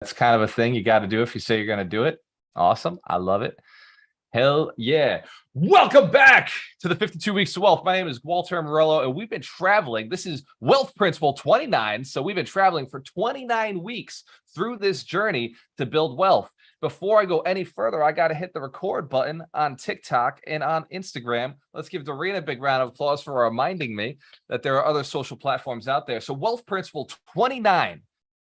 That's kind of a thing you got to do if you say you're going to do it. Awesome. I love it. Hell yeah. Welcome back to the 52 Weeks to Wealth. My name is Walter Morello, and we've been traveling. This is Wealth Principle 29. So we've been traveling for 29 weeks through this journey to build wealth. Before I go any further, I got to hit the record button on TikTok and on Instagram. Let's give Doreen a big round of applause for reminding me that there are other social platforms out there. So Wealth Principle 29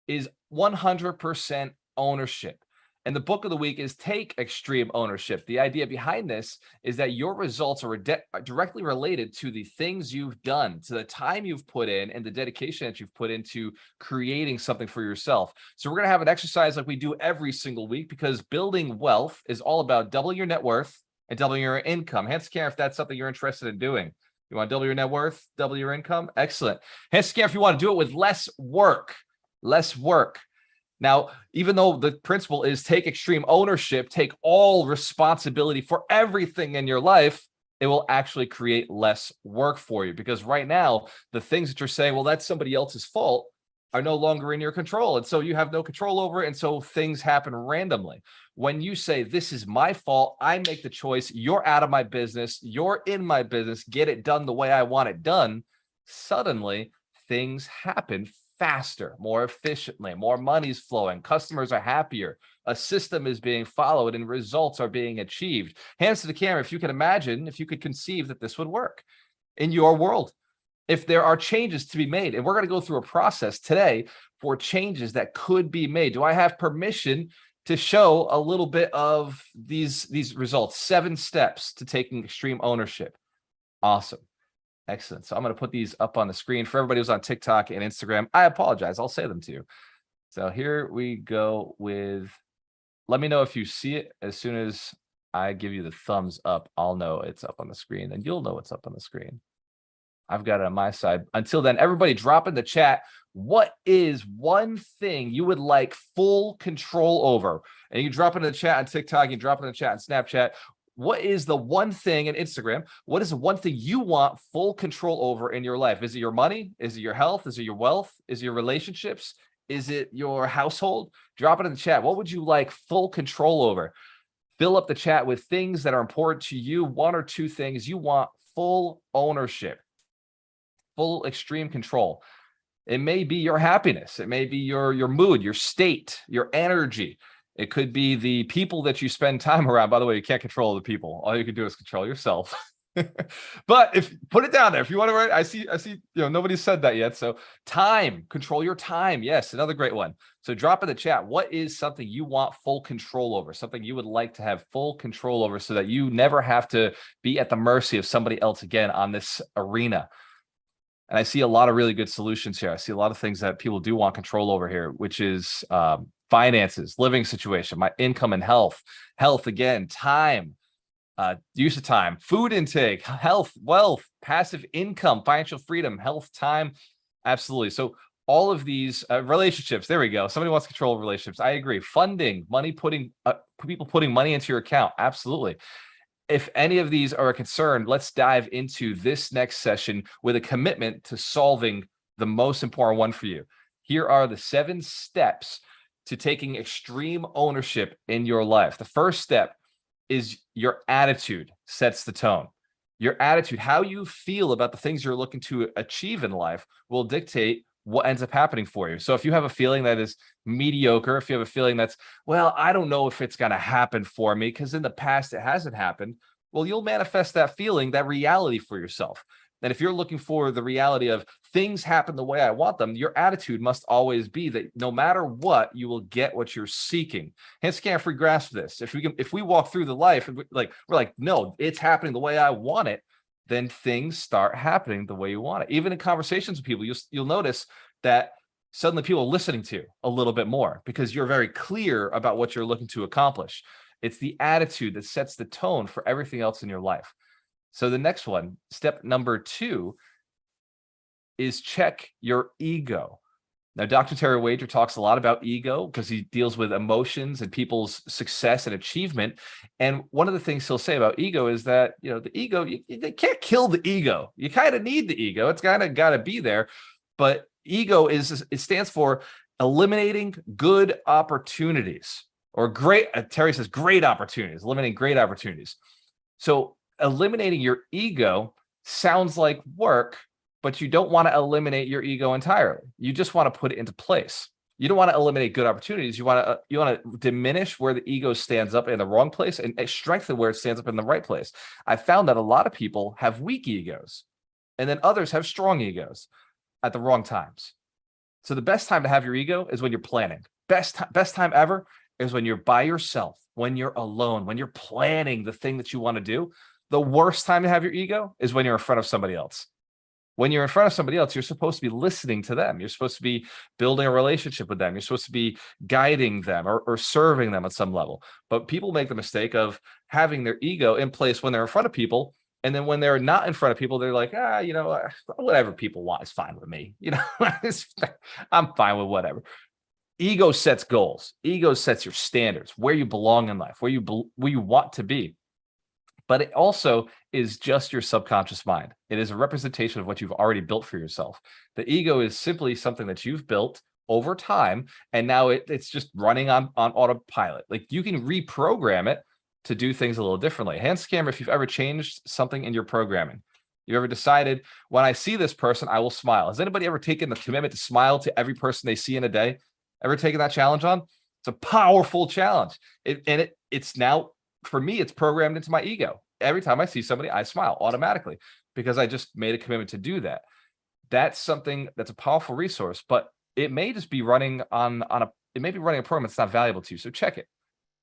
is 100% ownership. And the book of the week is Take Extreme Ownership. The idea behind this is that your results are directly related to the things you've done, to the time you've put in, and the dedication that you've put into creating something for yourself. So we're going to have an exercise like we do every single week, because building wealth is all about doubling your net worth and doubling your income. Hands care if that's something you're interested in doing. You want to double your net worth, double your income? Excellent. Hands care if you want to do it with less work. Less work. Now, even though the principle is take extreme ownership, take all responsibility for everything in your life, it will actually create less work for you. Because right now, the things that you're saying, well, that's somebody else's fault, are no longer in your control. And so you have no control over it. And so things happen randomly. When you say, this is my fault, I make the choice, you're out of my business, you're in my business, get it done the way I want it done, suddenly things happen faster, more efficiently, more money's flowing, customers are happier, a system is being followed, and results are being achieved. Hands to the camera if you can imagine, if you could conceive that this would work in your world. If there are changes to be made, and we're going to go through a process today for changes that could be made. Do I have permission to show a little bit of these results? 7 steps to taking extreme ownership. Awesome. Excellent. So I'm going to put these up on the screen for everybody who's on TikTok and Instagram. I apologize. I'll say them to you. So here we go with, let me know if you see it. As soon as I give you the thumbs up, I'll know it's up on the screen, and you'll know it's up on the screen. I've got it on my side. Until then, everybody drop in the chat, what is one thing you would like full control over? And you drop it in the chat on TikTok, you drop it in the chat on Snapchat. What is the one thing in Instagram? What is the one thing you want full control over in your life? Is it your money? Is it your health? Is it your wealth? Is it your relationships? Is it your household? Drop it in the chat. What would you like full control over? Fill up the chat with things that are important to you. 1 or 2 things you want full ownership, full extreme control. It may be your happiness. It may be your mood, your state, your energy. It could be the people that you spend time around. By the way, you can't control the people. All you can do is control yourself. But if put it down there, if you want to write, I see, nobody's said that yet. So time, control your time. Yes, another great one. So drop in the chat. What is something you want full control over? Something you would like to have full control over so that you never have to be at the mercy of somebody else again on this arena. And I see a lot of really good solutions here. I see a lot of things that people do want control over here, which is finances, living situation, my income and health again, time, use of time, food intake, health, wealth, passive income, financial freedom, health, time. Absolutely. So all of these relationships, there we go. Somebody wants control of relationships. I agree. Funding, money, people putting money into your account. Absolutely. If any of these are a concern, let's dive into this next session with a commitment to solving the most important one for you. Here are the 7 steps to taking extreme ownership in your life. The first step is your attitude sets the tone. Your attitude, how you feel about the things you're looking to achieve in life, will dictate what ends up happening for you. So if you have a feeling that is mediocre, if you have a feeling that's, well, I don't know if it's going to happen for me because in the past it hasn't happened, well, you'll manifest that feeling, that reality for yourself. And if you're looking for the reality of things happen the way I want them, your attitude must always be that no matter what, you will get what you're seeking. Hence, can't free grasp this. If we walk through the life and we're like, no, it's happening the way I want it, then things start happening the way you want it. Even in conversations with people, you'll notice that suddenly people are listening to you a little bit more because you're very clear about what you're looking to accomplish. It's the attitude that sets the tone for everything else in your life. So the next one, step number 2, is check your ego. Now, Dr. Terry Wager talks a lot about ego because he deals with emotions and people's success and achievement. And one of the things he'll say about ego is that, the ego, they can't kill the ego. You kind of need the ego. It's kind of got to be there. But ego it stands for eliminating good opportunities, or great, Terry says great opportunities, eliminating great opportunities. So eliminating your ego sounds like work, but you don't want to eliminate your ego entirely. You just want to put it into place. You don't want to eliminate good opportunities. You want to diminish where the ego stands up in the wrong place and strengthen where it stands up in the right place. I found that a lot of people have weak egos, and then others have strong egos at the wrong times. So the best time to have your ego is when you're planning. Best time ever is when you're by yourself, when you're alone, when you're planning the thing that you want to do. The worst time to have your ego is when you're in front of somebody else. When you're in front of somebody else, you're supposed to be listening to them. You're supposed to be building a relationship with them. You're supposed to be guiding them or serving them at some level. But people make the mistake of having their ego in place when they're in front of people. And then when they're not in front of people, they're like, whatever people want is fine with me. I'm fine with whatever. Ego sets goals. Ego sets your standards, where you belong in life, where you want to be. But it also is just your subconscious mind. It is a representation of what you've already built for yourself. The ego is simply something that you've built over time, and now it's just running on autopilot. Like, you can reprogram it to do things a little differently. Hands to camera if you've ever changed something in your programming. You've ever decided, when I see this person, I will smile. Has anybody ever taken the commitment to smile to every person they see in a day? Ever taken that challenge on? It's a powerful challenge. It's now, for me, it's programmed into my ego. Every time I see somebody, I smile automatically because I just made a commitment to do that. That's something that's a powerful resource, but it may just be running it may be running a program that's not valuable to you. So check it.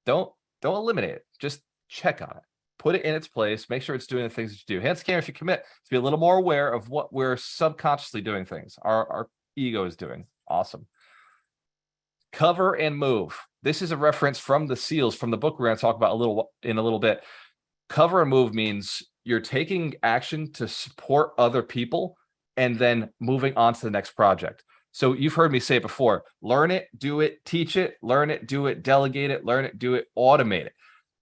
Don't eliminate it. Just check on it. Put it in its place. Make sure it's doing the things that you do. Hands to camera if you commit to be a little more aware of what we're subconsciously doing things. Our ego is doing. Awesome. Cover and move. This is a reference from the SEALs, from the book we're going to talk about in a little bit. Cover and move means you're taking action to support other people and then moving on to the next project. So you've heard me say it before: learn it, do it, teach it, learn it, do it, delegate it, learn it, do it, automate it.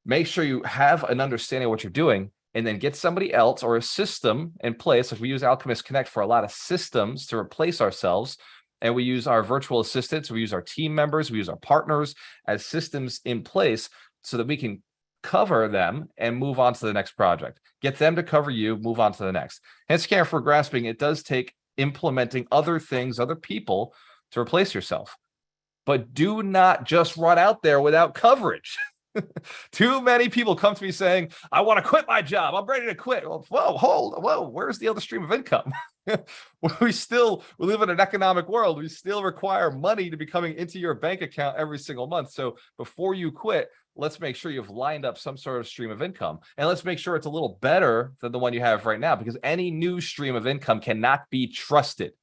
Make sure you have an understanding of what you're doing, and then get somebody else or a system in place. Like, we use Alchemist Connect for a lot of systems to replace ourselves. And we use our virtual assistants, we use our team members, we use our partners as systems in place so that we can cover them and move on to the next project. Get them to cover you, move on to the next. Hands to camera for grasping. It does take implementing other things, other people to replace yourself. But do not just run out there without coverage. Too many people come to me saying, I want to quit my job. I'm ready to quit. Well, whoa, where's the other stream of income? We live in an economic world. We still require money to be coming into your bank account every single month. So before you quit, let's make sure you've lined up some sort of stream of income. And let's make sure it's a little better than the one you have right now, because any new stream of income cannot be trusted.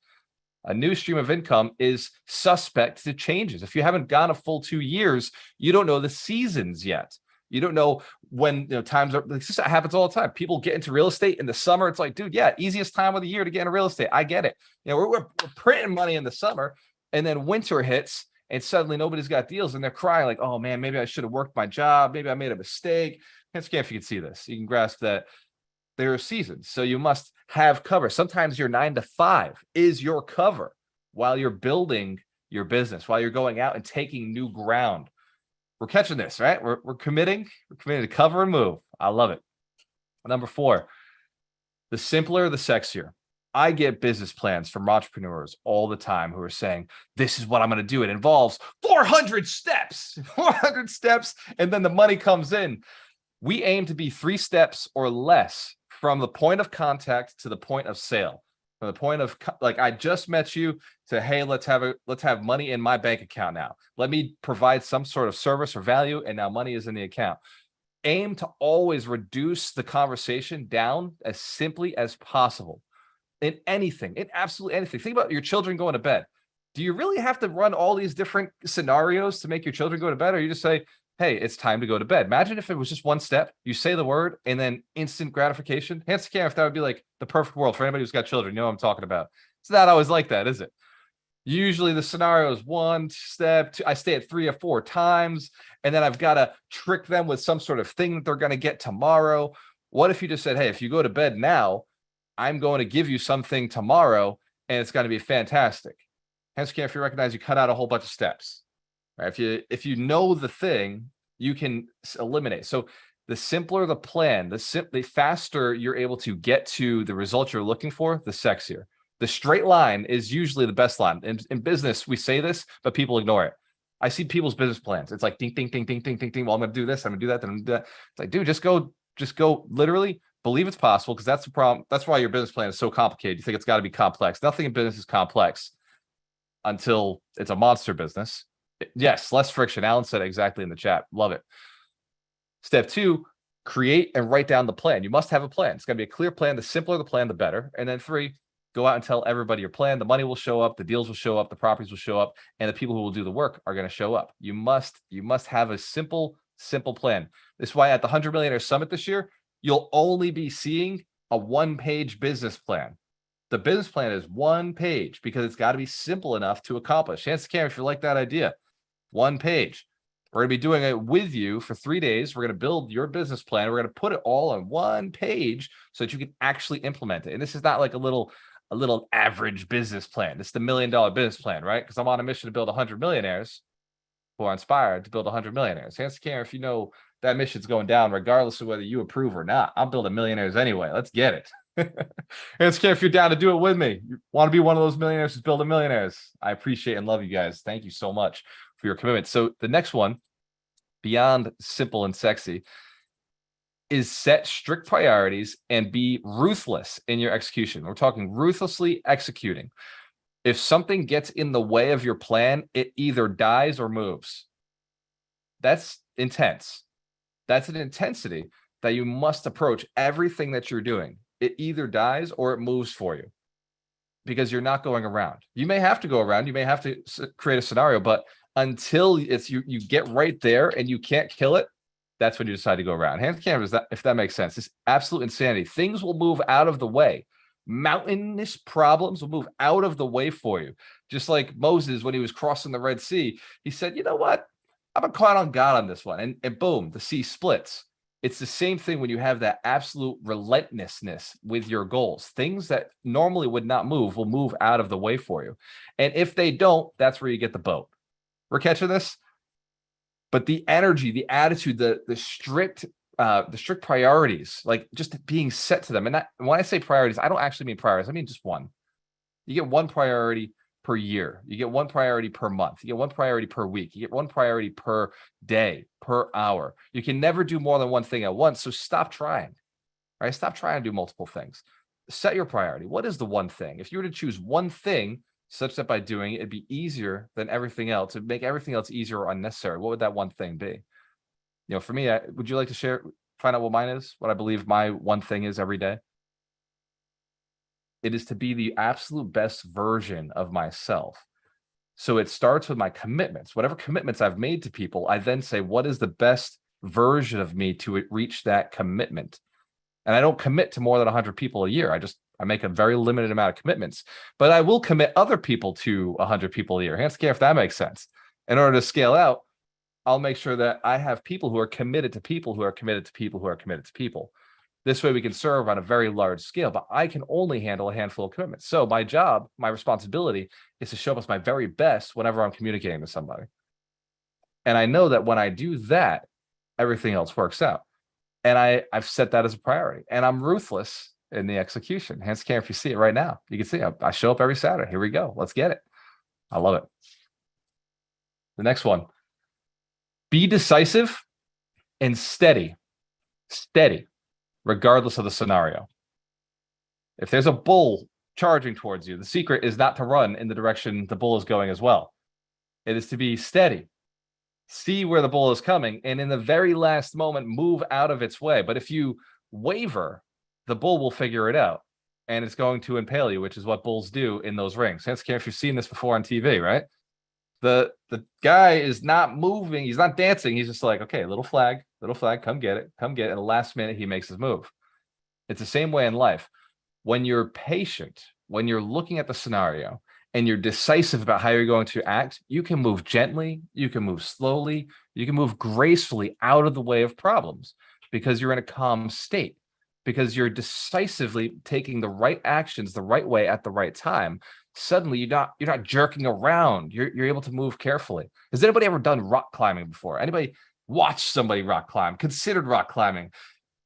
A new stream of income is suspect to changes. If you haven't gone a full 2 years, you don't know the seasons yet. You don't know when times are. This happens all the time. People get into real estate in the summer. It's like, dude, yeah, easiest time of the year to get into real estate. I get it. We're printing money in the summer, and then winter hits, and suddenly nobody's got deals, and they're crying like, oh man, maybe I should have worked my job. Maybe I made a mistake. If you can see this, you can grasp that there are seasons. So you must have cover. Sometimes your 9 to 5 is your cover while you're building your business, while you're going out and taking new ground. We're catching this, right? We're committing. We're committed to cover and move. I love it. Number 4, the simpler, the sexier. I get business plans from entrepreneurs all the time who are saying, this is what I'm going to do. It involves 400 steps, 400 steps, and then the money comes in. We aim to be 3 steps or less from the point of contact to the point of sale. From the point of, like, I just met you, to, hey, let's have money in my bank account now. Let me provide some sort of service or value, and now money is in the account. Aim to always reduce the conversation down as simply as possible. In anything, in absolutely anything. Think about your children going to bed. Do you really have to run all these different scenarios to make your children go to bed? Or you just say, hey, it's time to go to bed? Imagine if it was just one step. You say the word and then instant gratification. Hands to camera if that would be like the perfect world for anybody who's got children. You know what I'm talking about. It's not always like that, is it? Usually the scenario is 1 step, 2, I stay at 3 or 4 times, and then I've got to trick them with some sort of thing that they're going to get tomorrow. What if you just said, hey, if you go to bed now, I'm going to give you something tomorrow, and it's going to be fantastic. Hence, if you recognize you cut out a whole bunch of steps, right? If you know the thing, you can eliminate. So the simpler the plan, the faster you're able to get to the result you're looking for, the sexier. The straight line is usually the best line. In business, we say this, but people ignore it. I see people's business plans. It's like ding, ding, ding, ding, ding, ding, ding. Well, I'm going to do this. I'm going to do that. Then I'm going to do that. It's like, dude, just go literally believe it's possible, because that's the problem. That's why your business plan is so complicated. You think it's got to be complex. Nothing in business is complex until it's a monster business. Yes, less friction. Alan said it exactly in the chat. Love it. Step 2, create and write down the plan. You must have a plan. It's going to be a clear plan. The simpler the plan, the better. And then 3, go out and tell everybody your plan. The money will show up, the deals will show up, the properties will show up, and the people who will do the work are going to show up. You must have a simple plan. This is why at the 100 Millionaire Summit this year, you'll only be seeing a 1-page business plan. The business plan is 1 page because it's got to be simple enough to accomplish. Chance to camera, if you like that idea, 1 page. We're going to be doing it with you for 3 days. We're going to build your business plan. We're going to put it all on 1 page so that you can actually implement it. And this is not like a little average business plan. It's the $1 million business plan, right? Because I'm on a mission to build 100 millionaires who are inspired to build 100 millionaires. Chance to camera, if you know that mission's going down, regardless of whether you approve or not. I'm building millionaires anyway. Let's get it. It's if you're down to do it with me. You want to be one of those millionaires who's building millionaires. I appreciate and love you guys. Thank you so much for your commitment. So the next one, beyond simple and sexy, is set strict priorities and be ruthless in your execution. We're talking ruthlessly executing. If something gets in the way of your plan, it either dies or moves. That's intense. That's an intensity that you must approach everything that you're doing. It either dies or it moves for you, because you're not going around. You may have to go around. You may have to create a scenario, but until it's you get right there and you can't kill it, that's when you decide to go around. Hand cameras, if that makes sense. It's absolute insanity. Things will move out of the way. Mountainous problems will move out of the way for you. Just like Moses, when he was crossing the Red Sea, he said, you know what? I'm going to call on God on this one. And boom, the sea splits. It's the same thing when you have that absolute relentlessness with your goals. Things that normally would not move will move out of the way for you. And if they don't, that's where you get the boat. We're catching this? But the energy, the attitude, the strict priorities, like just being set to them. And when I say priorities, I don't actually mean priorities. I mean just one. You get 1 priority per year. You get 1 priority per month. You get 1 priority per week. You get 1 priority per day, per hour. You can never do more than 1 thing at once. So stop trying, right? Stop trying to do multiple things. Set your priority. What is the 1 thing? If you were to choose 1 thing, such that by doing it, it'd be easier than everything else, it'd make everything else easier or unnecessary, what would that 1 thing be? For me, would you like to find out what mine is? What I believe my 1 thing is every day? It is to be the absolute best version of myself. So it starts with my commitments. Whatever commitments I've made to people, I then say, what is the best version of me to reach that commitment? And I don't commit to more than 100 people a year. I make a very limited amount of commitments, but I will commit other people to 100 people a year. Hands care if that makes sense. In order to scale out, I'll make sure that I have people who are committed to people who are committed to people who are committed to people. This way we can serve on a very large scale, but I can only handle a handful of commitments. So my job, my responsibility is to show up as my very best whenever I'm communicating with somebody. And I know that when I do that, everything else works out. And I've set that as a priority, and I'm ruthless in the execution. Hence, care if you see it right now, you can see I show up every Saturday. Here we go. Let's get it. I love it. The next one, be decisive and steady, regardless of the scenario. If there's a bull charging towards you, the secret is not to run in the direction the bull is going as well. It is to be steady, see where the bull is coming, and in the very last moment, move out of its way. But if you waver, the bull will figure it out, and it's going to impale you, which is what bulls do in those rings. Hence, if you've seen this before on TV, right? The guy is not moving. He's not dancing. He's just like, okay, little flag, come get it. And the last minute, he makes his move. It's the same way in life. When you're patient, when you're looking at the scenario and you're decisive about how you're going to act, you can move gently, you can move slowly, you can move gracefully out of the way of problems because you're in a calm state, because you're decisively taking the right actions the right way at the right time suddenly you're not jerking around. You're able to move carefully. Has anybody ever done rock climbing before? Anybody watched somebody rock climb, considered rock climbing?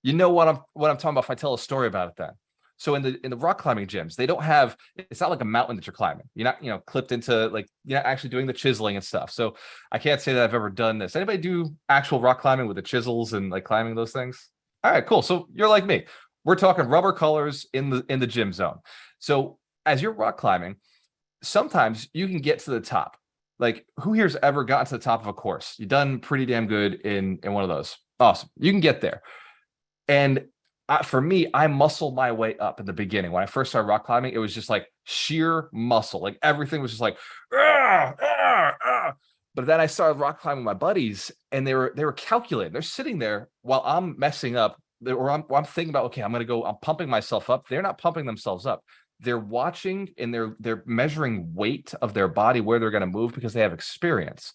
You know what I'm talking about if I tell a story about it then. So in the rock climbing gyms, they don't have, it's not like a mountain that you're climbing. You're not, clipped into, like, you're not actually doing the chiseling and stuff. So I can't say that I've ever done this. Anybody do actual rock climbing with the chisels and like climbing those things? All right, cool. So you're like me. We're talking rubber colors in the gym zone. So as you're rock climbing, sometimes you can get to the top. Like, who here's ever gotten to the top of a course? You've done pretty damn good in one of those. Awesome. You can get there. And for me, I muscled my way up in the beginning. When I first started rock climbing, it was just like sheer muscle. Like everything was just like, ah, ah, ah. But then I started rock climbing with my buddies, and they were calculating. They're sitting there while I'm messing up, or I'm thinking about, okay, I'm pumping myself up. They're not pumping themselves up. They're watching, and they're measuring weight of their body, where they're going to move, because they have experience.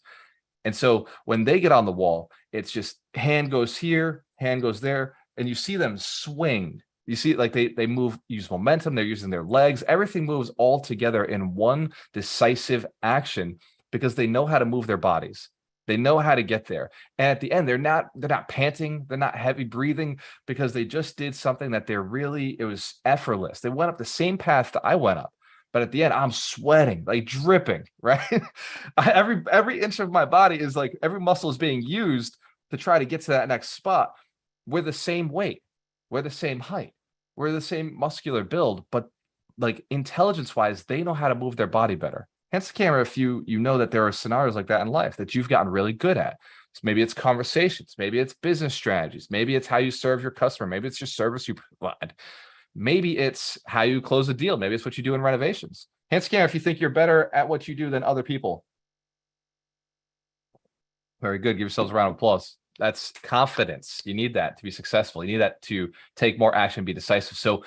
And so when they get on the wall, it's just hand goes here, hand goes there. And you see them swing. You see, like, they move, use momentum. They're using their legs. Everything moves all together in one decisive action, because they know how to move their bodies. They know how to get there. And at the end, they're not panting. They're not heavy breathing, because they just did something that it was effortless. They went up the same path that I went up. But at the end, I'm sweating, like dripping, right? Every inch of my body is like, every muscle is being used to try to get to that next spot. We're the same weight, we're the same height, we're the same muscular build, but like intelligence-wise, they know how to move their body better. Hence the camera, if you know that there are scenarios like that in life that you've gotten really good at. So maybe it's conversations, maybe it's business strategies, maybe it's how you serve your customer, maybe it's your service you provide, maybe it's how you close a deal, maybe it's what you do in renovations. Hence camera, if you think you're better at what you do than other people. Very good. Give yourselves a round of applause. That's confidence. You need that to be successful. You need that to take more action, be decisive. So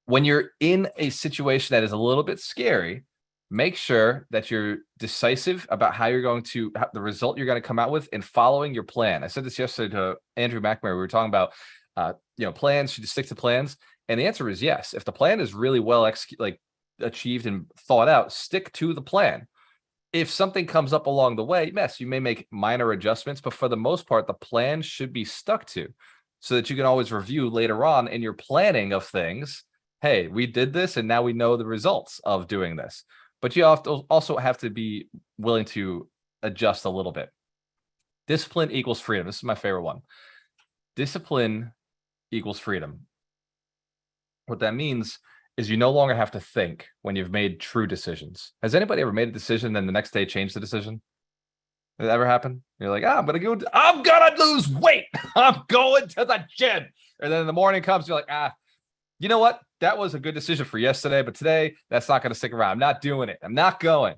when you're in a situation that is a little bit scary, make sure that you're decisive about how you're going to, the result you're going to come out with, and following your plan. I said this yesterday to Andrew McNamara. We were talking about, plans. Should you stick to plans? And the answer is yes. If the plan is really well achieved and thought out, stick to the plan. If something comes up along the way, yes, you may make minor adjustments, but for the most part, the plan should be stuck to, so that you can always review later on in your planning of things. Hey, we did this, and now we know the results of doing this. But you also have to be willing to adjust a little bit. Discipline equals freedom. This is my favorite one. Discipline equals freedom. What that means is you no longer have to think when you've made true decisions. Has anybody ever made a decision and then the next day changed the decision? Did that ever happen? You're like, I'm gonna lose weight. I'm going to the gym. And then in the morning comes, you're like, you know what? That was a good decision for yesterday, but today that's not going to stick around. I'm not doing it. I'm not going.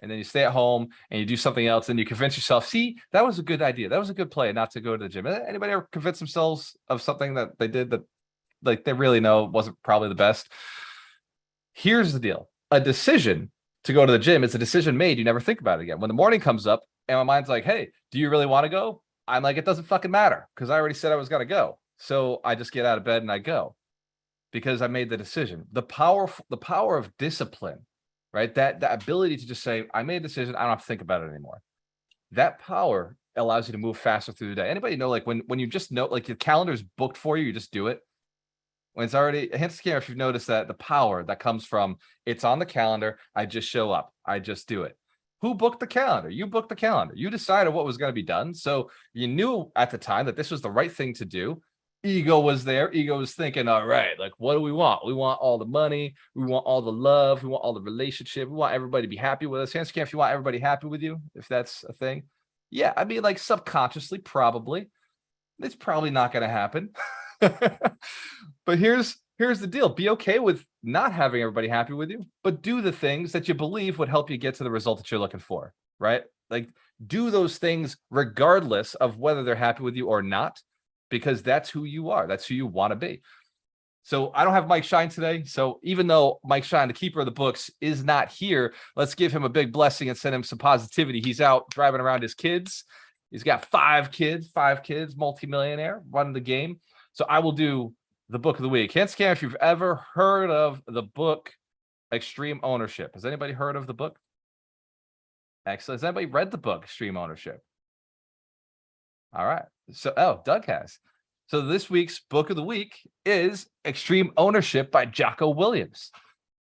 And then you stay at home and you do something else, and you convince yourself, see, that was a good idea. That was a good play not to go to the gym. Anybody ever convince themselves of something that they did that, like, they really know wasn't probably the best? Here's the deal. A decision to go to the gym is a decision made. You never think about it again. When the morning comes up and my mind's like, hey, do you really want to go? I'm like, it doesn't fucking matter, because I already said I was going to go. So I just get out of bed and I go, because I made the decision. The power of discipline, right? That ability to just say, I made a decision. I don't have to think about it anymore. That power allows you to move faster through the day. Anybody know, like, when you just know, like, your calendar's booked for you, you just do it. When it's already, hence camera, if you've noticed that the power that comes from, it's on the calendar, I just show up, I just do it. Who booked the calendar? You booked the calendar. You decided what was going to be done. So you knew at the time that this was the right thing to do. Ego was there. Ego was thinking, all right, like, what do we want? We want all the money. We want all the love. We want all the relationship. We want everybody to be happy with us. Hands camp, if you want everybody happy with you, if that's a thing. Yeah, I mean, like, subconsciously, probably. It's probably not going to happen. But here's the deal. Be okay with not having everybody happy with you, but do the things that you believe would help you get to the result that you're looking for, right? Like, do those things regardless of whether they're happy with you or not, because that's who you are. That's who you want to be. So I don't have Mike Shine today. So even though Mike Shine, the keeper of the books, is not here, let's give him a big blessing and send him some positivity. He's out driving around his kids. He's got five kids, multimillionaire, running the game. So I will do the book of the week. Can't scam if you've ever heard of the book Extreme Ownership. Has anybody heard of the book? Excellent. Has anybody read the book, Extreme Ownership? All right. So, Doug has. So this week's book of the week is Extreme Ownership by Jocko Williams.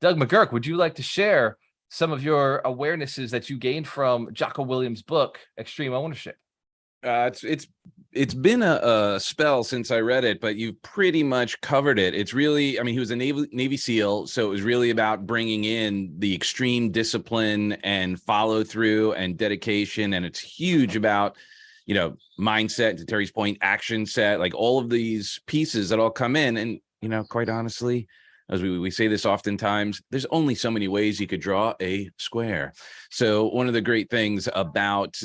Doug McGurk, would you like to share some of your awarenesses that you gained from Jocko Williams' book, Extreme Ownership? It's been a spell since I read it, but you pretty much covered it. It's really, I mean, he was a Navy SEAL, so it was really about bringing in the extreme discipline and follow through and dedication, and it's huge about, you know, mindset, to Terry's point, action set, like all of these pieces that all come in. And, you know, quite honestly, as we say this oftentimes, there's only so many ways you could draw a square. So one of the great things about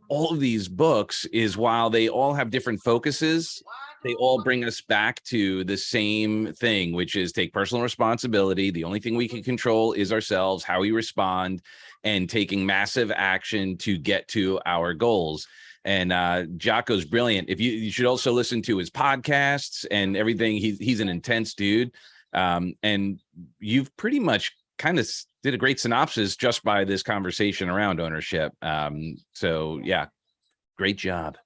all of these books is, while they all have different focuses, they all bring us back to the same thing, which is take personal responsibility. The only thing we can control is ourselves, how we respond, and taking massive action to get to our goals. And Jocko's brilliant. If you should also listen to his podcasts and everything. He's an intense dude. And you've pretty much kind of did a great synopsis just by this conversation around ownership. So yeah, great job.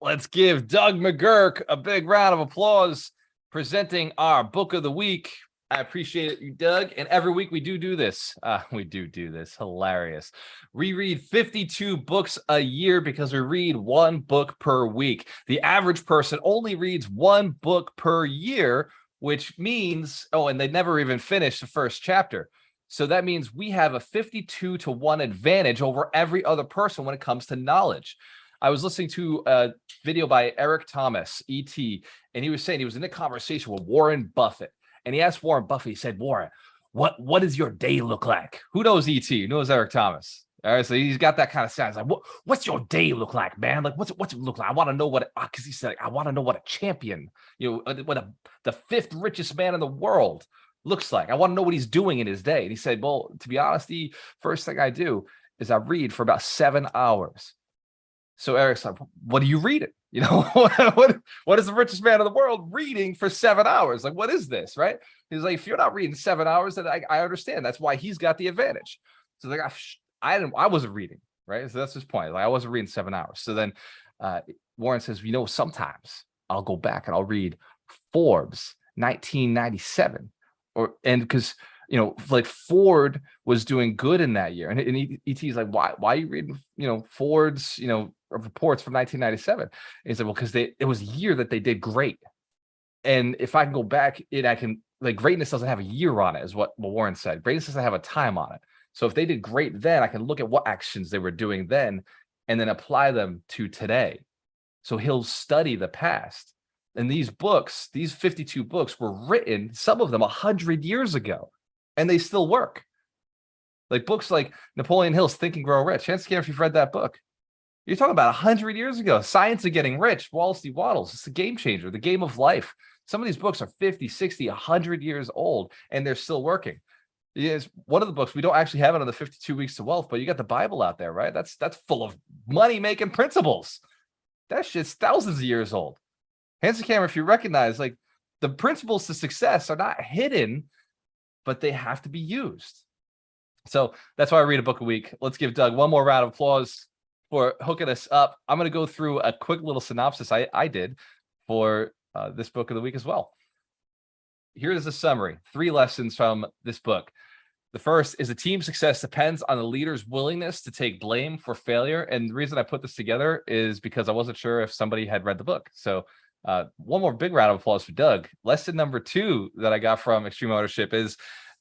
Let's give Doug McGurk a big round of applause presenting our book of the week. I appreciate it, Doug. And every week we do this. We do this. Hilarious. We read 52 books a year because we read one book per week. The average person only reads one book per year, which means, and they never even finish the first chapter. So that means we have a 52-1 advantage over every other person when it comes to knowledge. I was listening to a video by Eric Thomas, ET, and he was saying he was in a conversation with Warren Buffett. And he asked Warren Buffett, he said, Warren, what does your day look like? Who knows ET? Who knows Eric Thomas? All right, so he's got that kind of sound. He's like, what's your day look like, man? Like, what's it look like? I want to know because he said, I want to know what a champion, the fifth richest man in the world looks like. I want to know what he's doing in his day. And he said, well, to be honest, the first thing I do is I read for about 7 hours. So Eric's like, what are you reading? What is the richest man in the world reading for 7 hours? Like, what is this, right? He's like, if you're not reading 7 hours, then I understand. That's why he's got the advantage. So like, I wasn't reading, right? So that's his point. Like, I wasn't reading 7 hours. So then Warren says, sometimes I'll go back and I'll read Forbes 1997, because like Ford was doing good in that year, and ET's like, why are you reading Ford's reports from 1997? And he said, well, because it was a year that they did great, and if I can go back, I can, like, greatness doesn't have a year on it, is what Warren said. Greatness doesn't have a time on it. So if they did great then, I can look at what actions they were doing then and then apply them to today. So he'll study the past. And these books, these 52 books, were written, some of them 100 years ago, and they still work. Like books like Napoleon Hill's Think and Grow Rich. Chance to care if you've read that book. You're talking about 100 years ago. Science of Getting Rich, Wallace D. Wattles. It's a game changer, the game of life. Some of these books are 50, 60, 100 years old, and they're still working. It's one of the books, we don't actually have it on the 52 Weeks to Wealth, but you got the Bible out there, right? That's full of money-making principles. That shit's thousands of years old. Hands the camera if you recognize, like, the principles to success are not hidden, but they have to be used. So that's why I read a book a week. Let's give Doug one more round of applause for hooking us up. I'm going to go through a quick little synopsis I did for this book of the week as well. Here's a summary. 3 lessons from this book. The first is a team's success depends on the leader's willingness to take blame for failure. And the reason I put this together is because I wasn't sure if somebody had read the book. So one more big round of applause for Doug. Lesson number 2 that I got from Extreme Ownership is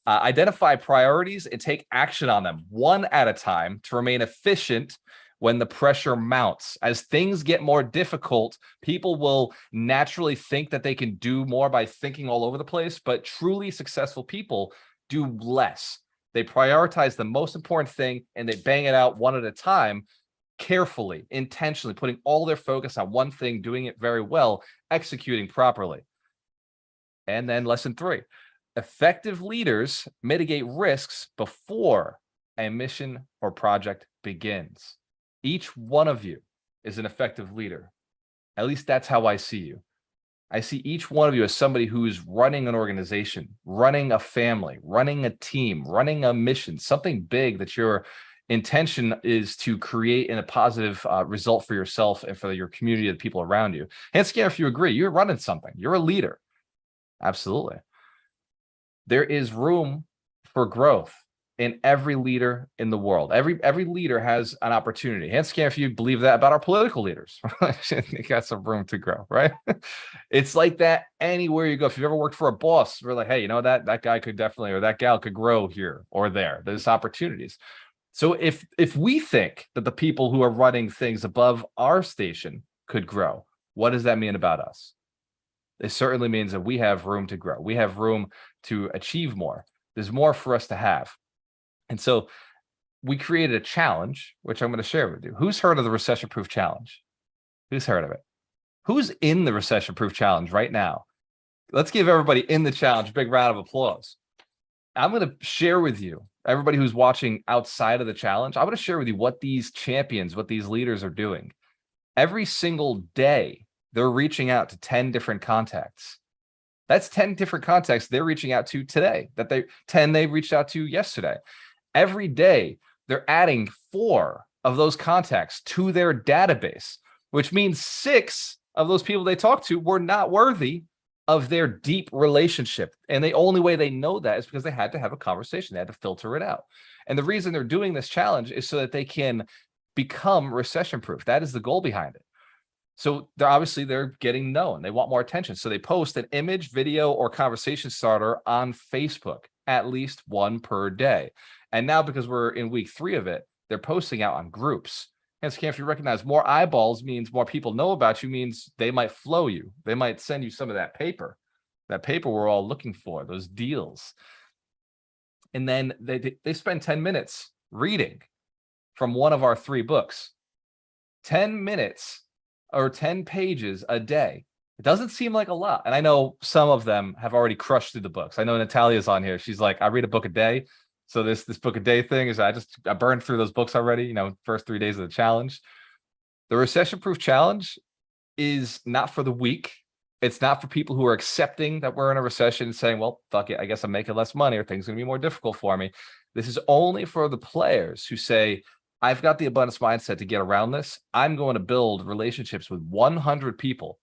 identify priorities and take action on them one at a time to remain efficient when the pressure mounts. As things get more difficult, people will naturally think that they can do more by thinking all over the place, but truly successful people do less. They prioritize the most important thing and they bang it out one at a time, carefully, intentionally, putting all their focus on one thing, doing it very well, executing properly. And then lesson 3, effective leaders mitigate risks before a mission or project begins. Each one of you is an effective leader. At least that's how I see you. I see each one of you as somebody who's running an organization, running a family, running a team, running a mission, something big that your intention is to create in a positive result for yourself and for your community of people around you. And Scan, if you agree, you're running something, you're a leader. Absolutely. There is room for growth in every leader in the world. Every leader has an opportunity. Hand scan if you believe that about our political leaders. They got some room to grow, right? It's like that anywhere you go. If you've ever worked for a boss, we're like, hey, you know, that guy could definitely, or that gal could grow here or there. There's opportunities. So if we think that the people who are running things above our station could grow, what does that mean about us? It certainly means that we have room to grow. We have room to achieve more. There's more for us to have. And so we created a challenge, which I'm going to share with you. Who's heard of the recession proof challenge? Who's heard of it? Who's in the recession proof challenge right now? Let's give everybody in the challenge a big round of applause. I'm going to share with you, everybody who's watching outside of the challenge, I'm going to share with you what these champions, what these leaders are doing. Every single day, they're reaching out to 10 different contacts. That's 10 different contacts they're reaching out to today, 10 they reached out to yesterday. Every day, they're adding 4 of those contacts to their database, which means 6 of those people they talked to were not worthy of their deep relationship. And the only way they know that is because they had to have a conversation. They had to filter it out. And the reason they're doing this challenge is so that they can become recession proof. That is the goal behind it. So they're getting known. They want more attention. So they post an image, video, or conversation starter on Facebook, at least 1 per day. And now, because we're in week 3 of it, they're posting out on groups. Hence, if you recognize more eyeballs means more people know about you, means they might flow you. They might send you some of that paper we're all looking for, those deals. And then they spend 10 minutes reading from one of our 3 books. 10 minutes or 10 pages a day. It doesn't seem like a lot. And I know some of them have already crushed through the books. I know Natalia's on here. She's like, I read a book a day. So this book a day thing is I burned through those books already, you know, first 3 days of the challenge. The recession proof challenge is not for the weak. It's not for people who are accepting that we're in a recession and saying, well, fuck it, I guess I'm making less money or things are going to be more difficult for me. This is only for the players who say, I've got the abundance mindset to get around this. I'm going to build relationships with 100 people.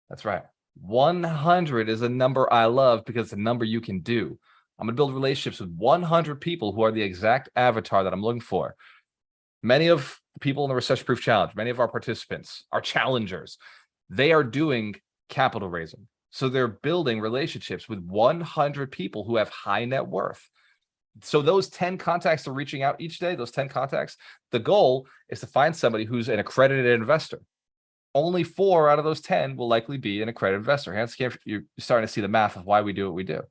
That's right. 100 is a number I love because it's a number you can do. I'm going to build relationships with 100 people who are the exact avatar that I'm looking for. Many of the people in the recession proof challenge, many of our participants, our challengers, they are doing capital raising. So they're building relationships with 100 people who have high net worth. So those 10 contacts are reaching out each day, those 10 contacts, the goal is to find somebody who's an accredited investor. Only 4 out of those 10 will likely be an accredited investor. Hence, you're starting to see the math of why we do what we do.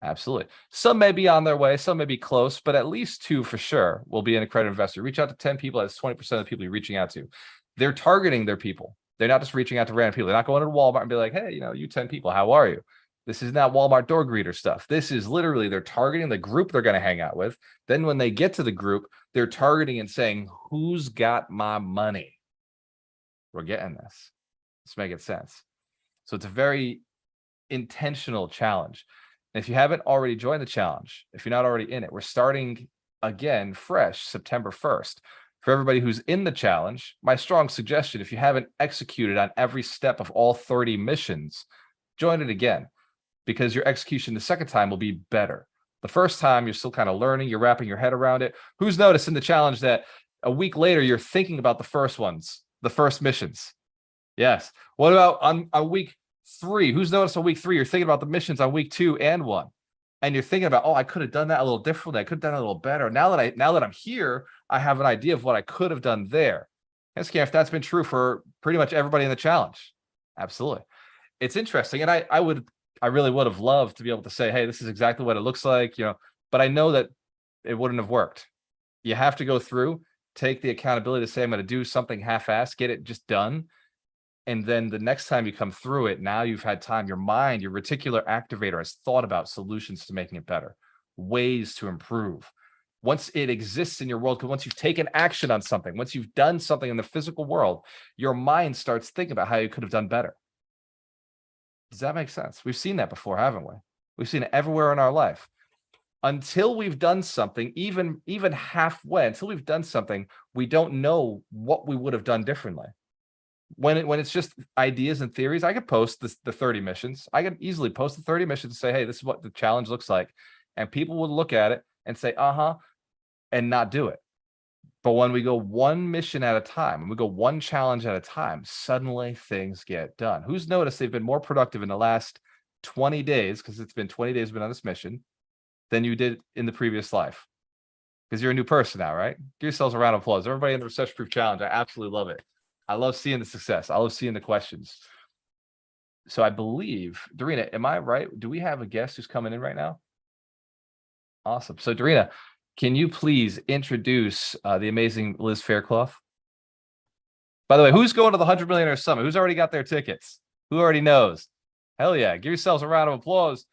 Absolutely. Some may be on their way, some may be close, but at least 2 for sure will be an accredited investor. Reach out to 10 people, that's 20% of the people you're reaching out to. They're targeting their people. They're not just reaching out to random people. They're not going to Walmart and be like, hey, you know, you 10 people, how are you? This is not Walmart door greeter stuff. This is literally they're targeting the group they're going to hang out with. Then when they get to the group, they're targeting and saying, who's got my money? We're getting this. It's making sense. So it's a very intentional challenge. And if you haven't already joined the challenge, if you're not already in it, we're starting again fresh September 1st. For everybody who's in the challenge, my strong suggestion, if you haven't executed on every step of all 30 missions, join it again, because your execution the second time will be better. The first time, you're still kind of learning, you're wrapping your head around it. Who's noticed in the challenge that a week later, you're thinking about the first ones, the first missions? Yes. What about on week 3? Who's noticed on week 3, you're thinking about the missions on week 2 and 1? And you're thinking about, oh, I could have done that a little differently. I could have done it a little better. Now that I'm here, I have an idea of what I could have done there. Yes, if that's been true for pretty much everybody in the challenge. Absolutely. It's interesting. And I really would have loved to be able to say, hey, this is exactly what it looks like, you know, but I know that it wouldn't have worked. You have to go through, take the accountability to say, I'm going to do something half-assed, get it just done. And then the next time you come through it, now you've had time, your mind, your reticular activator has thought about solutions to making it better, ways to improve. Once it exists in your world, because once you've taken action on something, once you've done something in the physical world, your mind starts thinking about how you could have done better. Does that make sense? We've seen that before, haven't we? We've seen it everywhere in our life. Until we've done something, even halfway, until we've done something, we don't know what we would have done differently. When it's just ideas and theories, I could post the 30 missions. I could easily post the 30 missions and say, hey, this is what the challenge looks like. And people would look at it and say, and not do it. But when we go one mission at a time, and we go one challenge at a time, suddenly things get done. Who's noticed they've been more productive in the last 20 days, because it's been 20 days been on this mission, than you did in the previous life? Because you're a new person now, right? Give yourselves a round of applause. Everybody in the Recession Proof Challenge, I absolutely love it. I love seeing the success. I love seeing the questions. So I believe, Dorina, am I right? Do we have a guest who's coming in right now? Awesome. So Dorina, can you please introduce the amazing Liz Faircloth? By the way, who's going to the 100 Millionaire Summit? Who's already got their tickets? Who already knows? Hell yeah. Give yourselves a round of applause.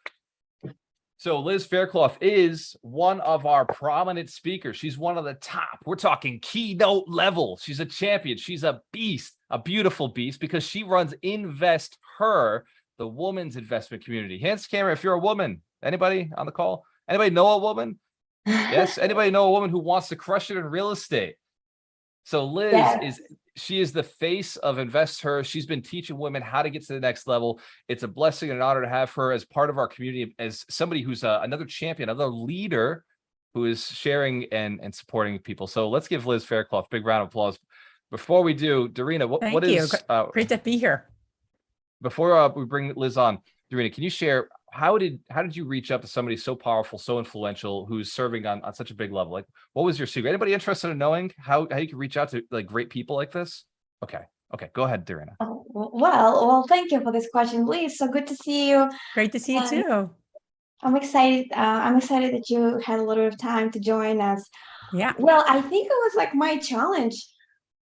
So Liz Faircloth is one of our prominent speakers. She's one of the top. We're talking keynote level. She's a champion. She's a beast, a beautiful beast, because she runs Invest Her, the woman's investment community. Hands to camera if you're a woman. Anybody on the call? Anybody know a woman? Yes. Anybody know a woman who wants to crush it in real estate? So Liz is the face of Invest Her. She's been teaching women how to get to the next level. It's a blessing and an honor to have her as part of our community, as somebody who's another champion, another leader who is sharing and supporting people. So let's give Liz Faircloth a big round of applause. Before we do, Dorina, what is great to be here. Before we bring Liz on, Dorina, can you share how did you reach out to somebody so powerful, so influential, who's serving on such a big level? Like, what was your secret? Anybody interested in knowing how you can reach out to like great people like this? Okay, go ahead, Dorina. Well, thank you for this question, Liz. So good to see you. Great to see you too. I'm excited. I'm excited that you had a little bit of time to join us. Yeah. Well, I think it was like my challenge.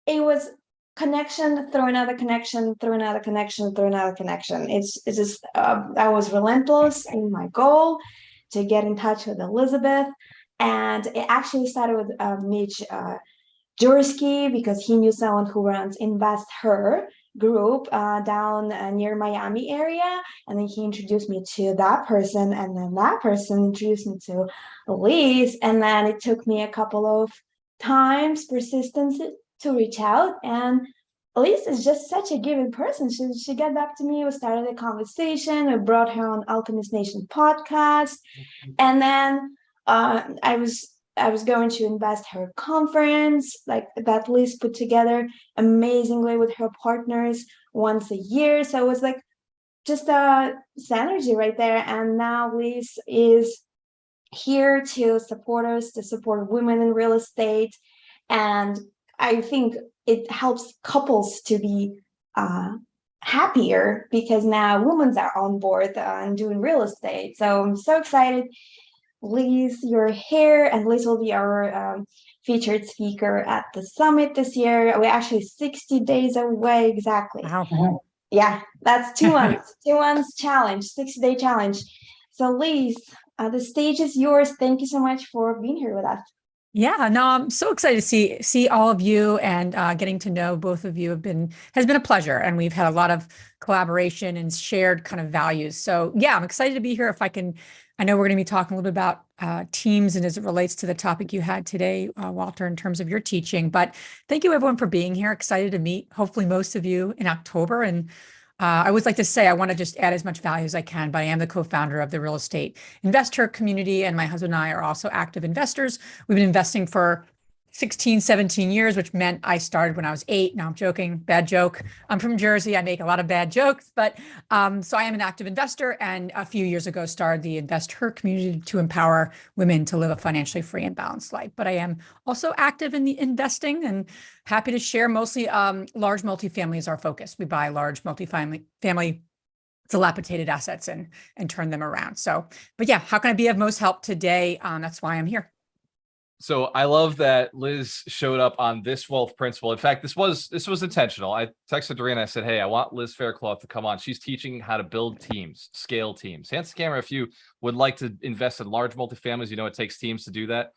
It was connection through another connection through another connection through another connection. It's just I was relentless in my goal to get in touch with Elizabeth, and it actually started with Mitch Jursky, because he knew someone who runs Invest Her group down near Miami area, and then he introduced me to that person, and then that person introduced me to Liz, and then it took me a couple of times, persistence, to reach out. And Elise is just such a giving person. She got back to me. We started a conversation. We brought her on Alchemist Nation podcast, and then I was going to Invest Her conference, like that Liz put together amazingly with her partners once a year. So it was like just a synergy right there. And now Liz is here to support us, to support women in real estate, and I think it helps couples to be happier, because now women are on board and doing real estate. So I'm so excited. Liz, you're here, and Liz will be our featured speaker at the summit this year. We're actually 60 days away exactly. Wow. Yeah, that's 2 months. 2 months challenge, 60-day challenge. So Liz, the stage is yours. Thank you so much for being here with us. Yeah, no, I'm so excited to see all of you, and getting to know both of you has been a pleasure, and we've had a lot of collaboration and shared kind of values. So yeah, I'm excited to be here. I know we're going to be talking a little bit about teams and as it relates to the topic you had today, Walter, in terms of your teaching. But thank you everyone for being here. Excited to meet hopefully most of you in October. And I always like to say I want to just add as much value as I can, but I am the co-founder of the real estate investor community, and my husband and I are also active investors. We've been investing for 16, 17 years, which meant I started when I was 8. Now I'm joking, bad joke. I'm from Jersey. I make a lot of bad jokes, but so I am an active investor, and a few years ago started the Invest Her community to empower women to live a financially free and balanced life. But I am also active in the investing, and happy to share. Mostly large multifamily is our focus. We buy large multifamily dilapidated assets and turn them around. So, but yeah, how can I be of most help today? That's why I'm here. So I love that Liz showed up on this wealth principle. In fact, this was intentional. I texted Dorina. I said, hey, I want Liz Faircloth to come on. She's teaching how to build teams, scale teams. Hands to camera if you would like to invest in large multifamilies. You know, it takes teams to do that.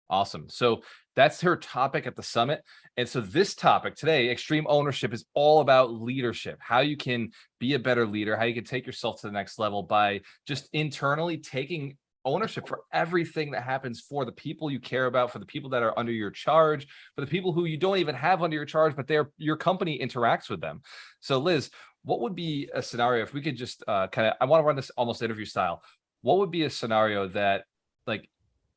Awesome. So That's her topic at the summit. And so this topic today, extreme ownership, is all about leadership, how you can be a better leader, how you can take yourself to the next level by just internally taking ownership for everything that happens for the people you care about, for the people that are under your charge, for the people who you don't even have under your charge, but your company interacts with them. So Liz, what would be a scenario if we could just I want to run this almost interview style. What would be a scenario that, like,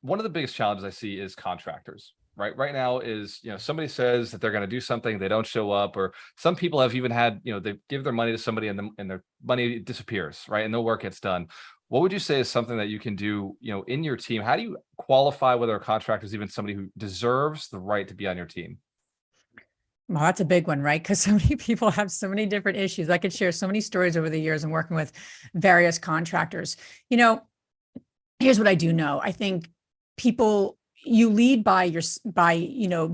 one of the biggest challenges I see is contractors, right now is, somebody says that they're going to do something, they don't show up, or some people have even had, they give their money to somebody and their money disappears, right? And no work gets done. What would you say is something that you can do, in your team? How do you qualify whether a contractor is even somebody who deserves the right to be on your team? Well, that's a big one, right? Because so many people have so many different issues. I could share so many stories over the years and working with various contractors. Here's what I do know. I think you lead by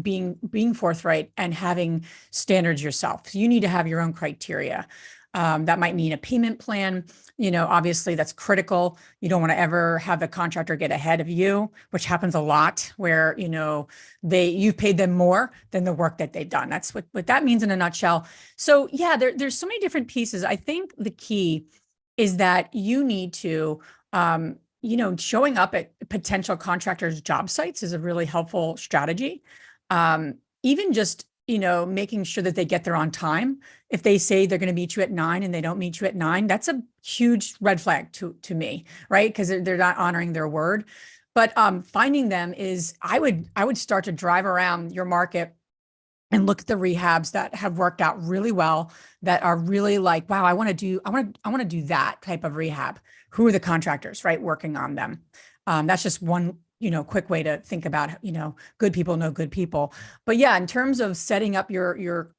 being forthright and having standards yourself. So you need to have your own criteria. That might mean a payment plan. Obviously that's critical. You don't want to ever have the contractor get ahead of you, which happens a lot where, you've paid them more than the work that they've done. That's what that means in a nutshell. So yeah, there's so many different pieces. I think the key is that you need to, showing up at potential contractors' job sites is a really helpful strategy. Even just, making sure that they get there on time. If they say they're going to meet you at 9 and they don't meet you at 9, that's a huge red flag to me, right? Because they're not honoring their word. But finding them is, I would start to drive around your market and look at the rehabs that have worked out really well, that are really like, wow, I want to do that type of rehab. Who are the contractors, right, working on them? That's just one, quick way to think about, good people know good people. But yeah, in terms of setting up your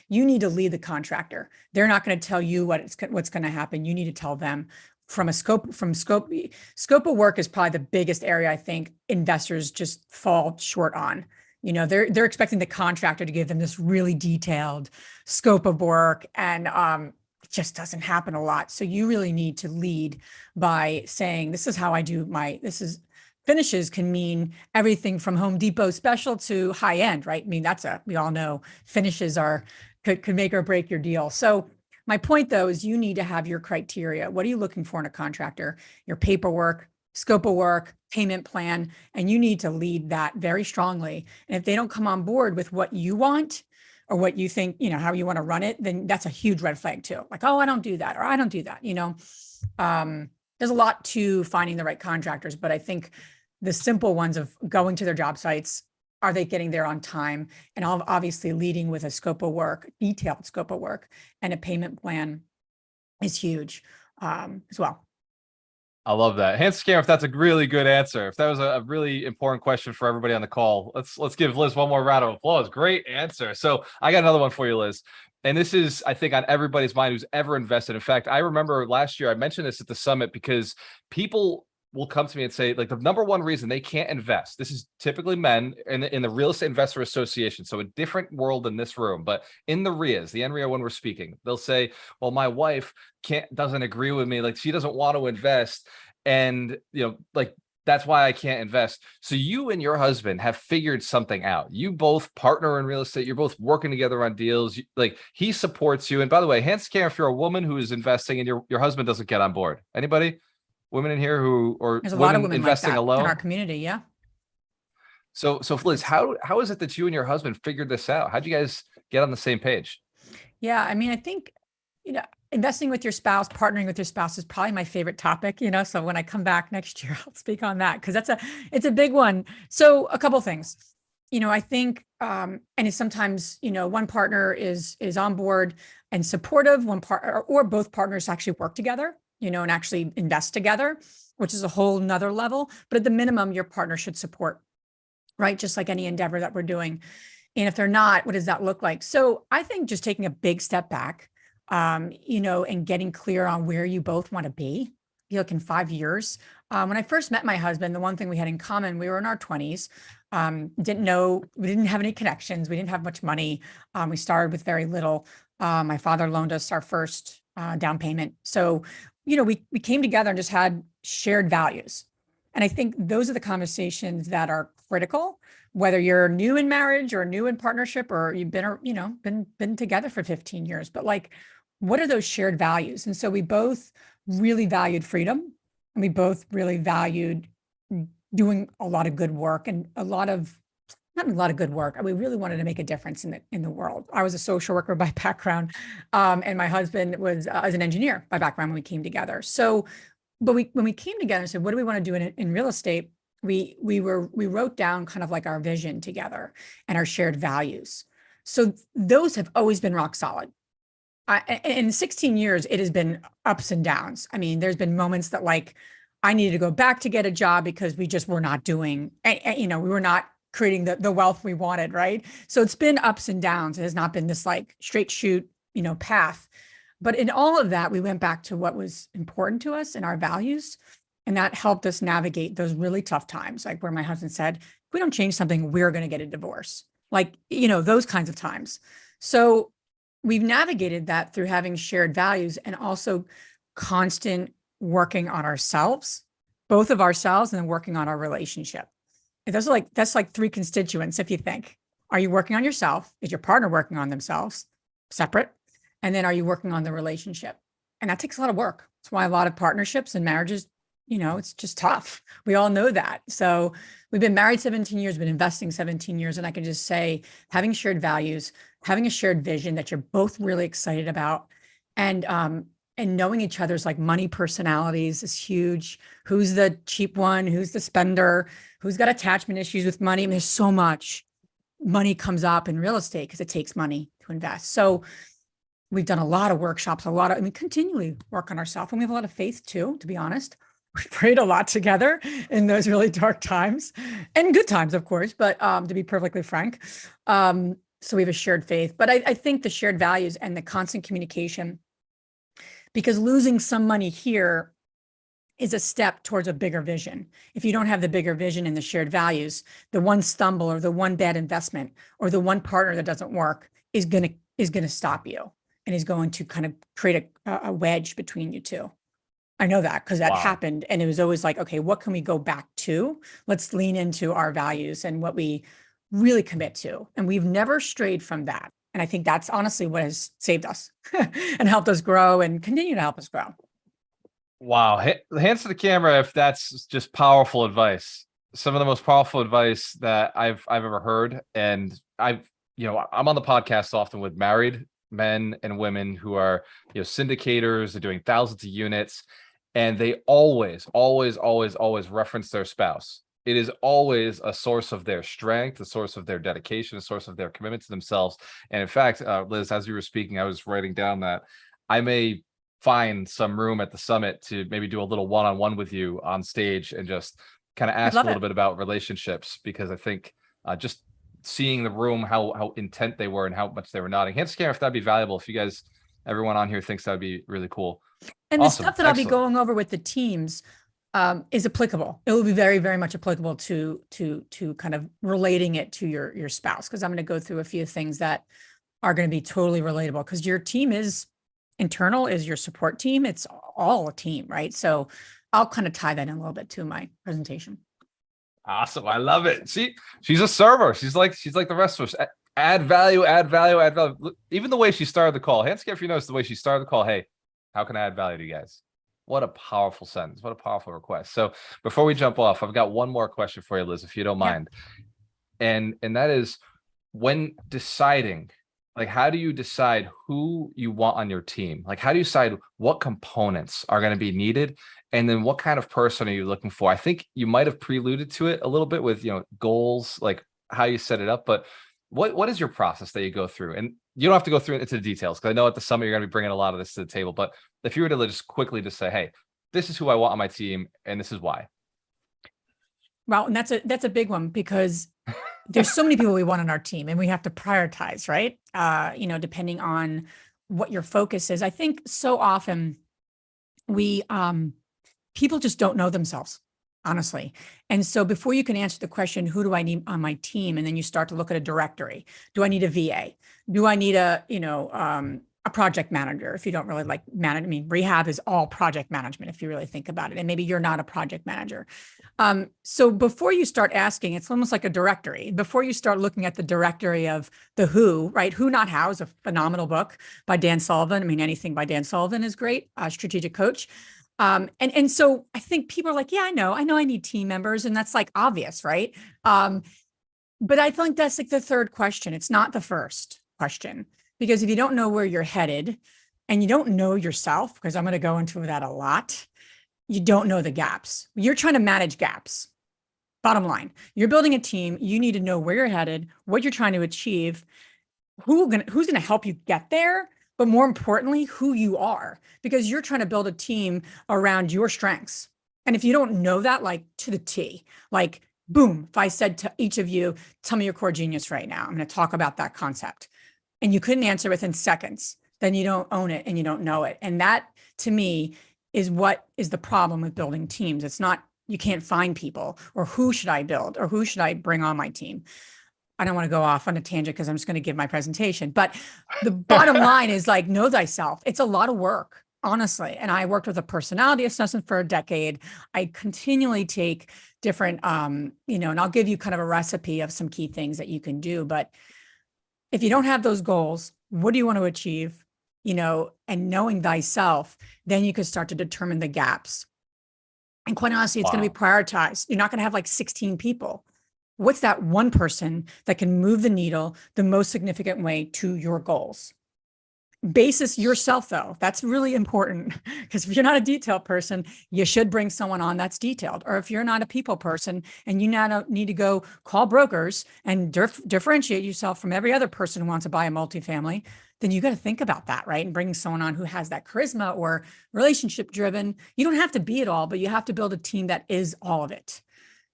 you need to lead the contractor. They're not going to tell you what's going to happen. You need to tell them. Scope of work is probably the biggest area I think investors just fall short on. They're expecting the contractor to give them this really detailed scope of work, and it just doesn't happen a lot. So you really need to lead by saying, this is how I do finishes can mean everything from Home Depot special to high end, right? I mean, we all know finishes could make or break your deal. So my point though, is you need to have your criteria. What are you looking for in a contractor? Your paperwork, scope of work, payment plan, and you need to lead that very strongly. And if they don't come on board with what you want or what you think, how you want to run it, then that's a huge red flag too. Like, oh, I don't do that, or I don't do that. There's a lot to finding the right contractors, but I think the simple ones of going to their job sites, are they getting there on time? And obviously leading with a scope of work, detailed scope of work, and a payment plan is huge as well. I love that. Hands scam, if that's a really good answer. If that was a really important question for everybody on the call, let's give Liz one more round of applause. Great answer. So I got another one for you, Liz. And this is, I think, on everybody's mind who's ever invested. In fact, I remember last year I mentioned this at the summit because people will come to me and say, like, the number one reason they can't invest, this is typically men in the Real Estate Investor Association, so a different world in this room, but in the RIAs, the NREA, when we're speaking, they'll say, well, my wife doesn't agree with me, like she doesn't want to invest, and that's why I can't invest. So you and your husband have figured something out. You both partner in real estate. You're both working together on deals. Like, he supports you. And by the way, hands scam if you're a woman who is investing and your husband doesn't get on board. Anybody? Women in here there's a lot of women investing like that alone in our community. Yeah. So Liz, how is it that you and your husband figured this out? How'd you guys get on the same page? Yeah. I mean, I think, investing with your spouse, partnering with your spouse is probably my favorite topic, so when I come back next year, I'll speak on that because it's a big one. So a couple things, I think, and it's sometimes, one partner is on board and supportive, one part or both partners actually work together, and actually invest together, which is a whole nother level. But at the minimum, your partner should support, right? Just like any endeavor that we're doing. And if they're not, what does that look like? So I think just taking a big step back, and getting clear on where you both want to be. Like in 5 years. When I first met my husband, the one thing we had in common, we were in our 20s, we didn't have any connections. We didn't have much money. We started with very little. My father loaned us our first down payment. So, we came together and just had shared values. And I think those are the conversations that are critical, whether you're new in marriage or new in partnership, or you've been, been together for 15 years, but like, what are those shared values? And so we both really valued freedom, and we both really valued doing a lot of good work, and not a lot of good work. We really wanted to make a difference in the world. I was a social worker by background, and my husband was as an engineer by background when we came together. So, but when we came together and said, what do we want to do in real estate? We wrote down kind of like our vision together and our shared values. So those have always been rock solid. In 16 years, it has been ups and downs. I mean, there's been moments that like I needed to go back to get a job because we just were not doing, we were not creating the wealth we wanted, right? So it's been ups and downs. It has not been this like straight shoot, path. But in all of that, we went back to what was important to us and our values. And that helped us navigate those really tough times, like where my husband said, if we don't change something, we're going to get a divorce. Like, those kinds of times. So we've navigated that through having shared values and also constant working on ourselves, both of ourselves, and then working on our relationship. And that's like three constituents. If you think, are you working on yourself? Is your partner working on themselves separate? And then are you working on the relationship? And that takes a lot of work. That's why a lot of partnerships and marriages, it's just tough. We all know that. So we've been married 17 years, been investing 17 years. And I can just say, having shared values, having a shared vision that you're both really excited about, and knowing each other's like money personalities is huge. Who's the cheap one? Who's the spender? Who's got attachment issues with money? I mean, there's so much money comes up in real estate because it takes money to invest. So we've done a lot of workshops, continually work on ourselves. And we have a lot of faith too, to be honest. We prayed a lot together in those really dark times and good times, of course, but to be perfectly frank. So we have a shared faith, but I think the shared values and the constant communication, because losing some money here is a step towards a bigger vision. If you don't have the bigger vision and the shared values, the one stumble or the one bad investment or the one partner that doesn't work is going to stop you and is going to kind of create a wedge between you two. I know that because that happened, and it was always like, okay, what can we go back to? Let's lean into our values and what we really commit to. And we've never strayed from that. And I think that's honestly what has saved us and helped us grow and continue to help us grow. Wow. Hands to the camera if that's just powerful advice. Some of the most powerful advice that I've ever heard. And I'm on the podcast often with married men and women who are, syndicators, they're doing thousands of units, and they always reference their spouse. It is always a source of their strength, a source of their dedication, a source of their commitment to themselves. And in fact, Liz, as you were speaking, I was writing down that I may find some room at the summit to maybe do a little one-on-one with you on stage and just kind of ask a little bit about relationships, because I think just seeing the room, how intent they were and how much they were nodding. Hands camera if that'd be valuable. If you guys, everyone on here thinks that'd be really cool. And awesome. The stuff that I'll be going over with the teams is applicable. It will be very, very much applicable to kind of relating it to your spouse, because I'm going to go through a few things that are going to be totally relatable, because your team is internal, is your support team. It's all a team, right? So I'll kind of tie that in a little bit to my presentation. Awesome. I love it. See, she's a server. She's like the rest of us. Add value, add value, add value. Even the way she started the call. Hands if you notice the way she started the call. Hey, how can I add value to you guys? What a powerful sentence. What a powerful request. So before we jump off, I've got one more question for you, Liz, if you don't mind. And that is, when deciding, like, how do you decide who you want on your team? Like, how do you decide what components are going to be needed? And then what kind of person are you looking for? I think you might have preluded to it a little bit with, goals, like how you set it up, but what is your process that you go through? And you don't have to go through into the details, because I know at the summit, you're going to be bringing a lot of this to the table, but if you were to just quickly just say, hey, this is who I want on my team, and this is why. Well, and that's a big one, because there's so many people we want on our team, and we have to prioritize, right? Depending on what your focus is. I think so often people just don't know themselves, honestly. And so before you can answer the question, who do I need on my team? And then you start to look at a directory. Do I need a VA? Do I need a a project manager if you don't really like manage. I mean, rehab is all project management if you really think about it. And maybe you're not a project manager. So before you start asking, it's almost like a directory. Before you start looking at the directory of the who, right? Who Not How is a phenomenal book by Dan Sullivan. I mean, anything by Dan Sullivan is great, strategic coach. And so I think people are like, yeah, I know I need team members, and that's like obvious, right? But I think that's like the third question. It's not the first question, because if you don't know where you're headed and you don't know yourself, because I'm going to go into that a lot, you don't know the gaps. You're trying to manage gaps. Bottom line, you're building a team. You need to know where you're headed, what you're trying to achieve, who's going to help you get there, but more importantly, who you are, because you're trying to build a team around your strengths. And if you don't know that, like to the T, like boom, if I said to each of you, tell me your core genius right now, I'm going to talk about that concept, and you couldn't answer within seconds, then you don't own it and you don't know it. And that, to me, is what is the problem with building teams. It's not, you can't find people, or who should I build, or who should I bring on my team. I don't want to go off on a tangent because I'm just going to give my presentation, but the bottom line is like, know thyself. It's a lot of work, honestly. And I worked with a personality assessment for a decade. I continually take different, and I'll give you kind of a recipe of some key things that you can do. But if you don't have those goals, what do you want to achieve? And knowing thyself, then you can start to determine the gaps. And quite honestly, it's going to be prioritized. You're not going to have like 16 people. What's that one person that can move the needle the most significant way to your goals? Basis yourself, though. That's really important, because if you're not a detail person, you should bring someone on that's detailed. Or if you're not a people person and you now need to go call brokers and differentiate yourself from every other person who wants to buy a multifamily, then you got to think about that, right? And bringing someone on who has that charisma or relationship driven. You don't have to be it all, but you have to build a team that is all of it.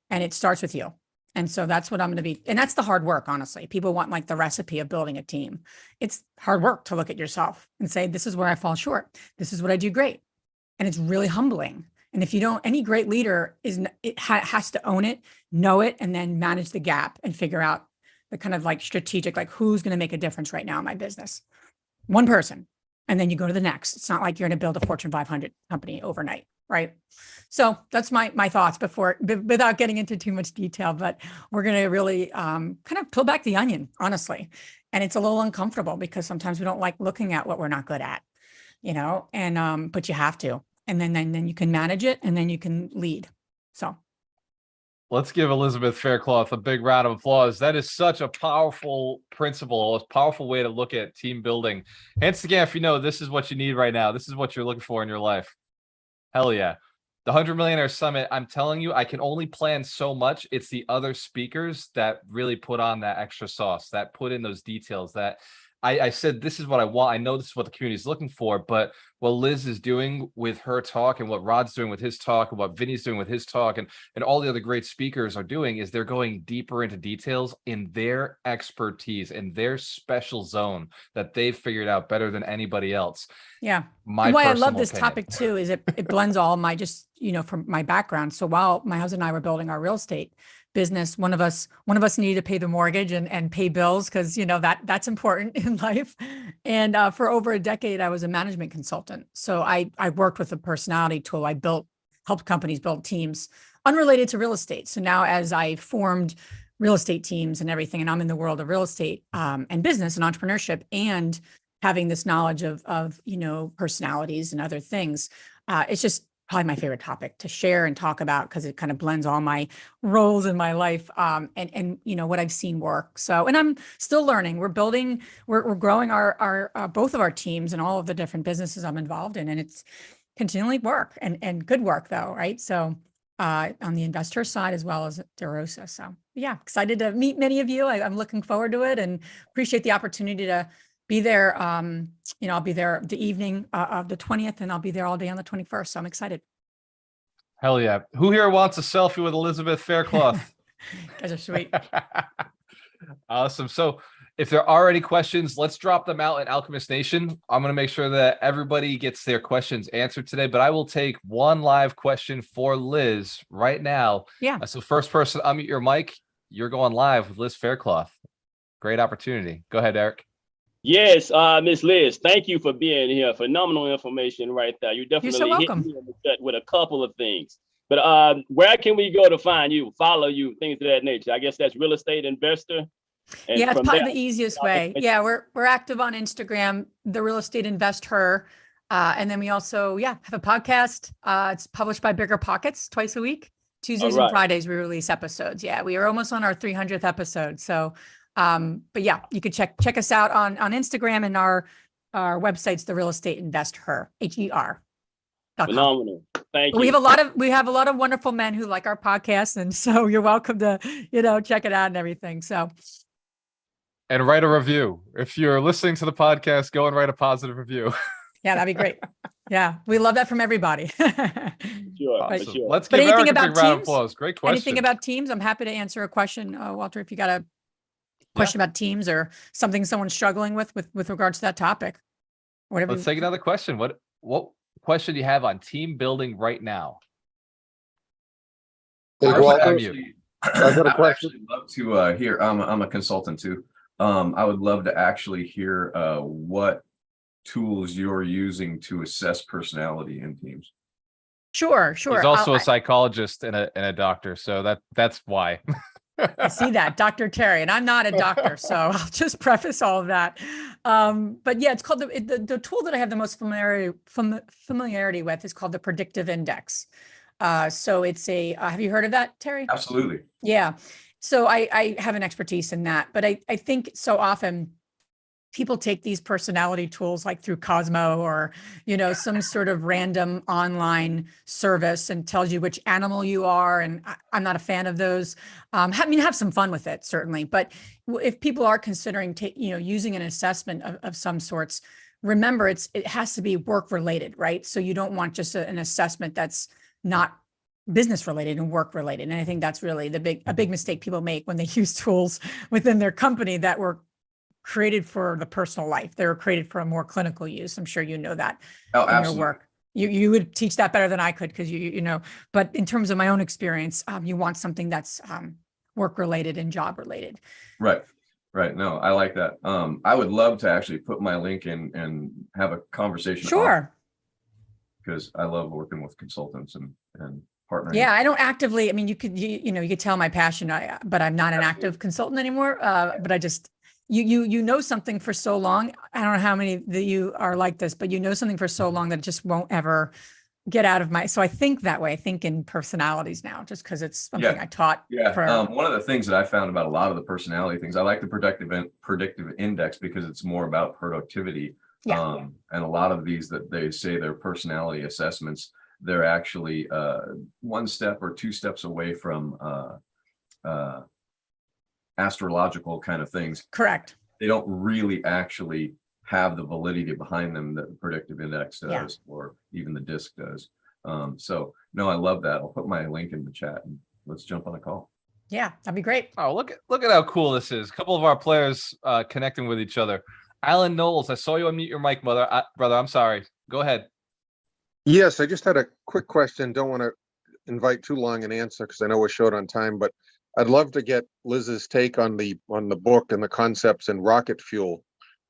And it starts with you. And so that's what I'm going to be. And that's the hard work, honestly. People want like the recipe of building a team. It's hard work to look at yourself and say, this is where I fall short. This is what I do great. And it's really humbling. And if you don't, any great leader has to own it, know it, and then manage the gap and figure out the kind of like strategic, like who's going to make a difference right now in my business. One person. And then you go to the next. It's not like you're going to build a Fortune 500 company overnight, right? So that's my thoughts without getting into too much detail, but we're going to really kind of peel back the onion, honestly. And it's a little uncomfortable because sometimes we don't like looking at what we're not good at, and but you have to. And then you can manage it, and then you can lead. So let's give Elizabeth Faircloth a big round of applause. That is such a powerful principle, a powerful way to look at team building. Hence again, if you know, this is what you need right now. This is what you're looking for in your life. Hell yeah. The 100 Millionaire Summit, I'm telling you, I can only plan so much. It's the other speakers that really put on that extra sauce, that put in those details, that I said, this is what I want. I know this is what the community is looking for, but what Liz is doing with her talk, and what Rod's doing with his talk, and what Vinny's doing with his talk, and all the other great speakers are doing, is they're going deeper into details in their expertise, in their special zone that they've figured out better than anybody else. Yeah. And why I love this topic too is it blends all my from my background. So while my husband and I were building our real estate business, one of us needed to pay the mortgage and pay bills, because that's important in life. And for over a decade, I was a management consultant. So I worked with a personality tool. I helped companies build teams unrelated to real estate. So now as I formed real estate teams and everything, and I'm in the world of real estate and business and entrepreneurship, and having this knowledge of personalities and other things, it's just probably my favorite topic to share and talk about, because it kind of blends all my roles in my life and what I've seen work. So, and I'm still learning. We're growing our both of our teams and all of the different businesses I'm involved in, and it's continually work and good work though, right? So on the investor side as well as at DeRosa. So yeah, excited to meet many of you. I'm looking forward to it and appreciate the opportunity to be there. I'll be there the evening of the 20th, and I'll be there all day on the 21st. So I'm excited. Hell yeah. Who here wants a selfie with Elizabeth Faircloth? You guys are sweet. Awesome. So if there are any questions, let's drop them out at Alchemist Nation. I'm going to make sure that everybody gets their questions answered today, but I will take one live question for Liz right now. Yeah. So first person, unmute your mic. You're going live with Liz Faircloth. Great opportunity. Go ahead, Eric. Yes, Miss Liz, thank you for being here. Phenomenal information right there. You You're so definitely hit welcome. me in the gut with a couple of things. But where can we go to find you, follow you, things of that nature? I guess that's real estate investor. And Yeah, it's from probably there, the easiest way. Yeah, we're active on Instagram, the real estate invest her. And then we also, have a podcast. It's published by Bigger Pockets twice a week. Tuesdays and right. Fridays, we release episodes. Yeah, we are almost on our 300th episode. So, but yeah, you could check us out on Instagram, and our website's the real estate invest her, HER. Phenomenal. Thank you. We have a lot of wonderful men who like our podcast. And so you're welcome to, check it out and everything. So. And write a review. If you're listening to the podcast, go and write a positive review. Yeah, that'd be great. Yeah, we love that from everybody. Sure, Awesome. sure. Let's But give anything Eric a about big round of teams? applause. Great question. Anything about teams? I'm happy to answer a question, Walter, if you got a question about teams or something someone's struggling with regards to that topic. Whatever. Let's take another question. What question do you have on team building right now? Hey, First, Walter, unmute. I got a I would question. actually love to hear. I'm a consultant too. I would love to actually hear what tools you're using to assess personality in teams. Sure. He's also a psychologist and a doctor, so that's why. I see that, Dr. Terry, and I'm not a doctor, so I'll just preface all of that. But yeah, it's called the tool that I have the most familiarity with is called the predictive index. So it's have you heard of that, Terry? Absolutely. Yeah. So I have an expertise in that, but I think so often people take these personality tools like through Cosmo or, some sort of random online service and tells you which animal you are. And I'm not a fan of those. Have some fun with it, certainly. But if people are considering, using an assessment of some sorts, remember it has to be work related, right? So you don't want just an assessment that's not business related and work related. And I think that's really a big mistake people make when they use tools within their company that were created for the personal life. They were created for a more clinical use. I'm sure you know that Oh, in absolutely. your work. You would teach that better than I could because but in terms of my own experience, you want something that's work related and job related. Right. No, I like that. I would love to actually put my link in and have a conversation. Sure. Because I love working with consultants and partnering. Yeah, I don't actively. You could tell my passion, but I'm not an active consultant anymore. But I just. You know something for so long. I don't know how many that you are like this, but you know something for so long that it just won't ever get out of so I think that way. I think in personalities now, just because it's something I taught. Yeah. One of the things that I found about a lot of the personality things, I like the predictive index because it's more about productivity. Yeah. And a lot of these that they say they're personality assessments, they're actually one step or two steps away from astrological kind of things. Correct. They don't really actually have the validity behind them that the predictive index does, or even the disc does. So no, I love that. I'll put my link in the chat and let's jump on a call. Yeah, that'd be great. Oh, look at how cool this is. A couple of our players connecting with each other. Alan Knowles, I saw you unmute your mic, brother. I'm sorry. Go ahead. Yes, I just had a quick question. Don't want to invite too long an answer because I know we're short on time, but I'd love to get Liz's take on the book and the concepts in rocket fuel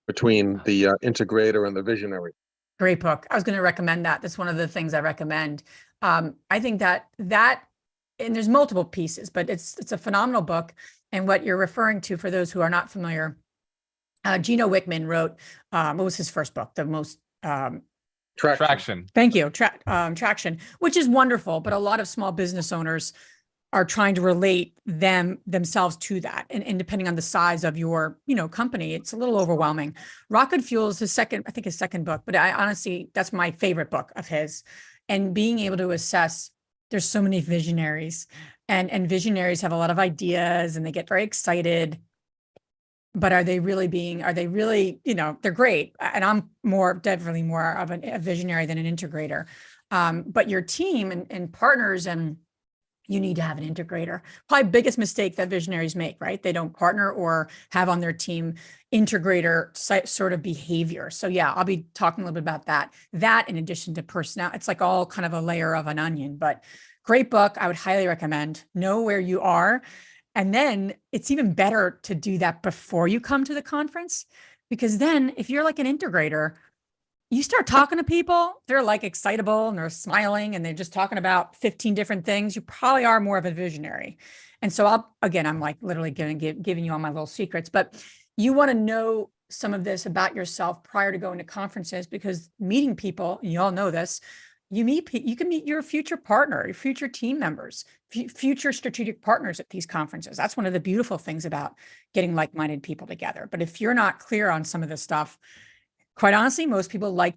between the integrator and the visionary. Great book. I was going to recommend that. That's one of the things I recommend. I think that and there's multiple pieces, but it's a phenomenal book. And what you're referring to, for those who are not familiar, Gino Wickman wrote, what was his first book? The most Traction. Thank you. Traction, which is wonderful, but a lot of small business owners are trying to relate themselves to that. And depending on the size of your, company, it's a little overwhelming. Rocket Fuel is his second book, but I honestly, that's my favorite book of his. And being able to assess, there's so many visionaries and visionaries have a lot of ideas and they get very excited, but are they really, they're great. And I'm definitely more of a visionary than an integrator. But your team and partners, and you need to have an integrator. Probably biggest mistake that visionaries make, right? They don't partner or have on their team integrator sort of behavior. So yeah, I'll be talking a little bit about that. That in addition to personality, it's like all kind of a layer of an onion, but great book. I would highly recommend. Know where you are. And then it's even better to do that before you come to the conference, Because then if you're like an integrator, you start talking to people, they're like excitable and they're smiling and they're just talking about 15 different things. You probably are more of a visionary. And so I'm like literally giving you all my little secrets, but you want to know some of this about yourself prior to going to conferences, because meeting people, and you all know this, you can meet your future partner, your future team members, future strategic partners at these conferences. That's one of the beautiful things about getting like-minded people together. But if you're not clear on some of this stuff, quite honestly, most people like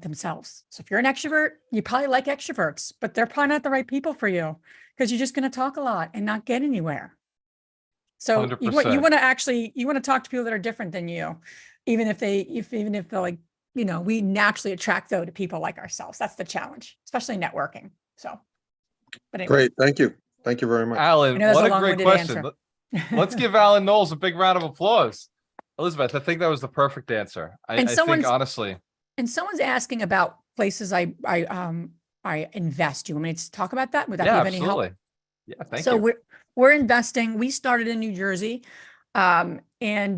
themselves. So if you're an extrovert, you probably like extroverts, but they're probably not the right people for you, because you're just going to talk a lot and not get anywhere. So you want to talk to people that are different than you, even if they're like, we naturally attract though to people like ourselves. That's the challenge, especially networking. So, but anyway. Great. Thank you. Thank you very much. Alan, what a great question. Let's give Alan Knowles a big round of applause. Elizabeth, I think that was the perfect answer. I think honestly. And someone's asking about places I invest. Do you want me to talk about that? Would that be of any help? Yeah, thank you. So we're investing. We started in New Jersey, and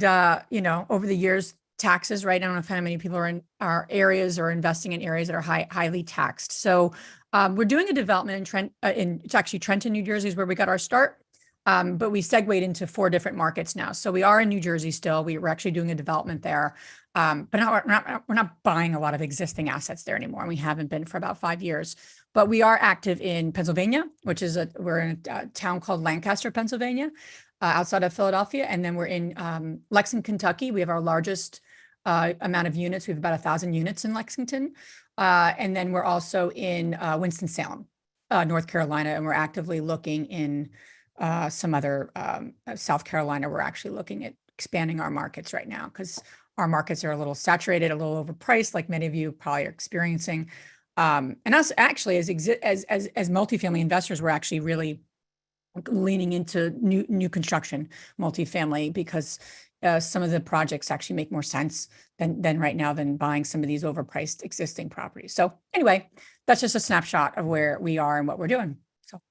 over the years, taxes, right? I don't know how many people are in our areas or investing in areas that are highly taxed. So we're doing a development in it's actually Trenton, New Jersey is where we got our start. But we segued into 4 different markets now. So we are in New Jersey still. We're actually doing a development there. But we're not buying a lot of existing assets there anymore. We haven't been for about 5 years. But we are active in Pennsylvania, which is we're in a town called Lancaster, Pennsylvania, outside of Philadelphia. And then we're in Lexington, Kentucky. We have our largest amount of units. We have about 1,000 units in Lexington. And then we're also in Winston-Salem, North Carolina. And we're actively looking in some other South Carolina. We're actually looking at expanding our markets right now because our markets are a little saturated, a little overpriced, like many of you probably are experiencing. And us actually as multifamily investors, we're actually really leaning into new construction multifamily because some of the projects actually make more sense than right now than buying some of these overpriced existing properties. So anyway, that's just a snapshot of where we are and what we're doing. So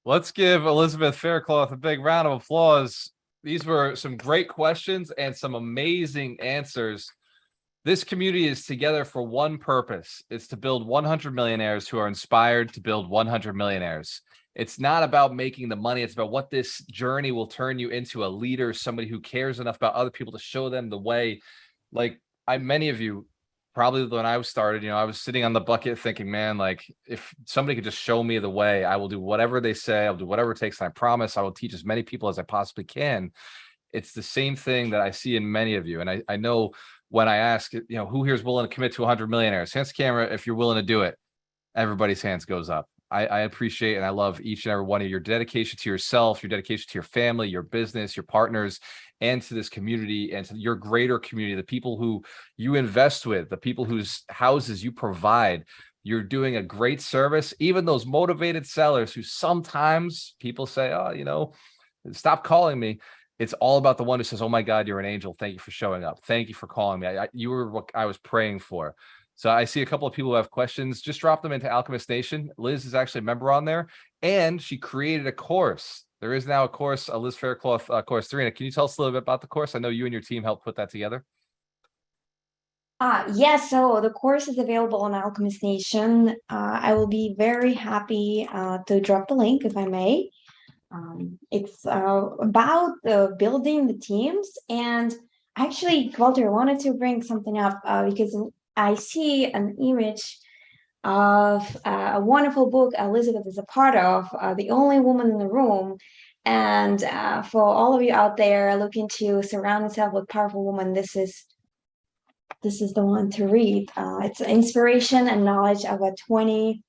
let's give Elizabeth Faircloth a big round of applause. These were some great questions and some amazing answers. This community is together for one purpose. It's to build 100 millionaires who are inspired to build 100 millionaires. It's not about making the money. It's about what this journey will turn you into, a leader, somebody who cares enough about other people to show them the way. Like many of you, probably when I was started, I was sitting on the bucket thinking, man, like if somebody could just show me the way, I will do whatever they say. I'll do whatever it takes. And I promise I will teach as many people as I possibly can. It's the same thing that I see in many of you. And I know when I ask, who here is willing to commit to 100 millionaires? Hands to camera if you're willing to do it. Everybody's hands goes up. I appreciate and I love each and every one of your dedication to yourself, your dedication to your family, your business, your partners, and to this community and to your greater community, the people who you invest with, the people whose houses you provide. You're doing a great service. Even those motivated sellers who sometimes people say, oh, stop calling me. It's all about the one who says, oh my God, you're an angel. Thank you for showing up. Thank you for calling me. You were what I was praying for. So I see a couple of people who have questions. Just drop them into Alchemist Nation. Liz is actually a member on there, and she created a course. There is now a course, a Liz Faircloth course. Serena, can you tell us a little bit about the course? I know you and your team helped put that together. Yes, so the course is available on Alchemist Nation. I will be very happy to drop the link if I may. It's about building the teams. And actually, Walter, I wanted to bring something up because I see an image of a wonderful book Elizabeth is a part of, The Only Woman in the Room. And for all of you out there looking to surround yourself with powerful women, this is the one to read. It's inspiration and knowledge of a 20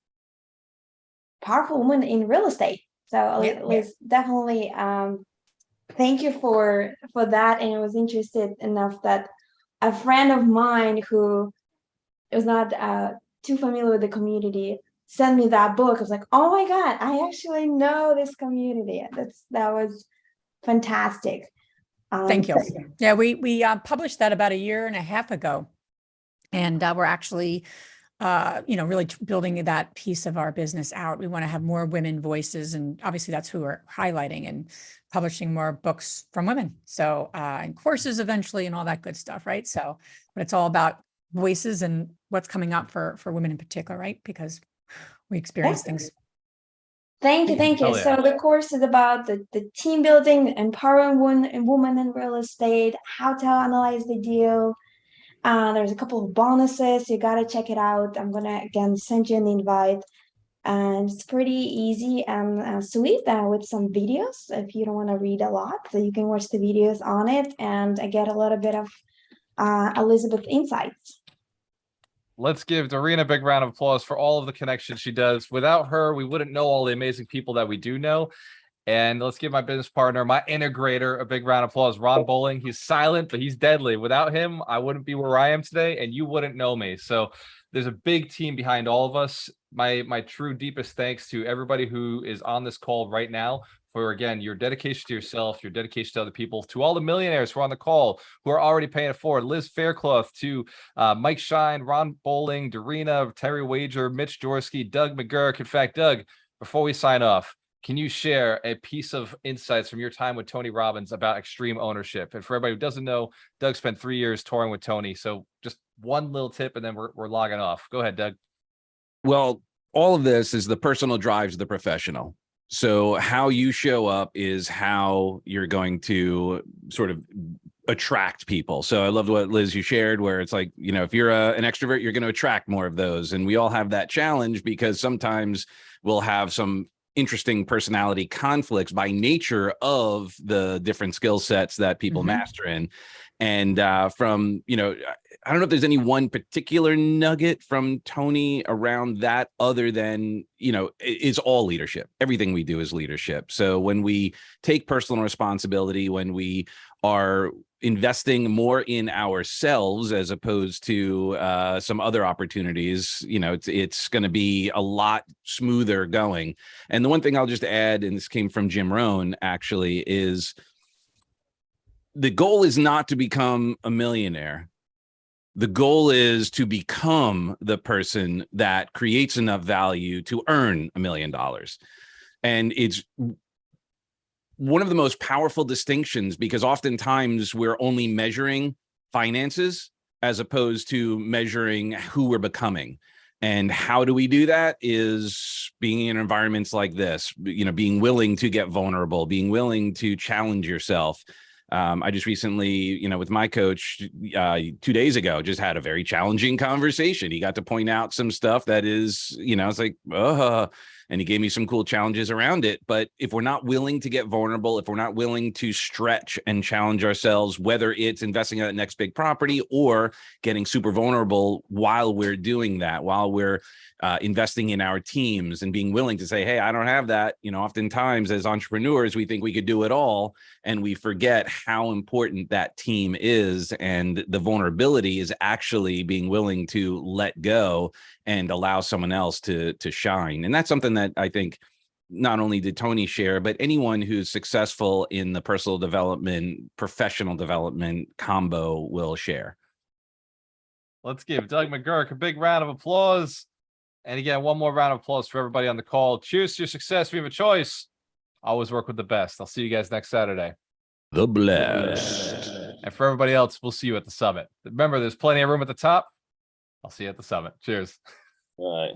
powerful women in real estate. So Liz, definitely thank you for that. And I was interested enough that a friend of mine who is not too familiar with the community sent me that book. I was like, oh my God, I actually know this community. That was fantastic. Thank you. Yeah, we published that about 1.5 years ago. And we're actually really building that piece of our business out. We want to have more women voices, and obviously that's who we're highlighting, and publishing more books from women. So, and courses eventually and all that good stuff, right? So, but it's all about voices and what's coming up for women in particular, right? Because we experience things. Thank you, thank you. Hell yeah. So the course is about the team building, empowering women in real estate, how to analyze the deal. There's a couple of bonuses. You got to check it out. I'm going to, again, send you an invite. And it's pretty easy and sweet with some videos. If you don't want to read a lot, so you can watch the videos on it and get a little bit of Elizabeth insights. Let's give Dorina a big round of applause for all of the connections she does. Without her, we wouldn't know all the amazing people that we do know. And let's give my business partner, my integrator, a big round of applause. Ron Bowling. He's silent, but he's deadly. Without him, I wouldn't be where I am today, and you wouldn't know me. So there's a big team behind all of us. My true deepest thanks to everybody who is on this call right now for, again, your dedication to yourself, your dedication to other people, to all the millionaires who are on the call, who are already paying it forward. Liz Faircloth, to Mike Shine, Ron Bowling, Dorina, Terry Wager, Mitch Dorsky, Doug McGurk. In fact, Doug, before we sign off, can you share a piece of insights from your time with Tony Robbins about extreme ownership? And for everybody who doesn't know, Doug spent 3 years touring with Tony. So just one little tip, and then we're logging off. Go ahead, Doug. Well, all of this is the personal drives the professional. So how you show up is how you're going to sort of attract people. So I loved what Liz, you shared, where it's like, if you're an extrovert, you're going to attract more of those. And we all have that challenge because sometimes we'll have some interesting personality conflicts by nature of the different skill sets that people master in. And from, I don't know if there's any one particular nugget from Tony around that, other than, it's all leadership. Everything we do is leadership. So when we take personal responsibility, when we are investing more in ourselves as opposed to some other opportunities, it's going to be a lot smoother going. And the one thing I'll just add, and this came from Jim Rohn actually, is the goal is not to become a millionaire. The goal is to become the person that creates enough value to earn $1 million. And it's one of the most powerful distinctions, because oftentimes we're only measuring finances as opposed to measuring who we're becoming. And how do we do that is being in environments like this, being willing to get vulnerable, being willing to challenge yourself. I just recently, with my coach 2 days ago, just had a very challenging conversation. He got to point out some stuff that is, it's like, and he gave me some cool challenges around it. But if we're not willing to get vulnerable, if we're not willing to stretch and challenge ourselves, whether it's investing in that next big property or getting super vulnerable while we're doing that, while we're investing in our teams and being willing to say, hey, I don't have that. Oftentimes as entrepreneurs, we think we could do it all, and we forget how important that team is. And the vulnerability is actually being willing to let go and allow someone else to shine. And that's something that I think not only did Tony share, but anyone who's successful in the personal development, professional development combo will share. Let's give Doug McGurk a big round of applause. And again, one more round of applause for everybody on the call. Cheers to your success. We have a choice. Always work with the best. I'll see you guys next Saturday. The blessed. And for everybody else, we'll see you at the summit. Remember, there's plenty of room at the top. I'll see you at the summit. Cheers. All right.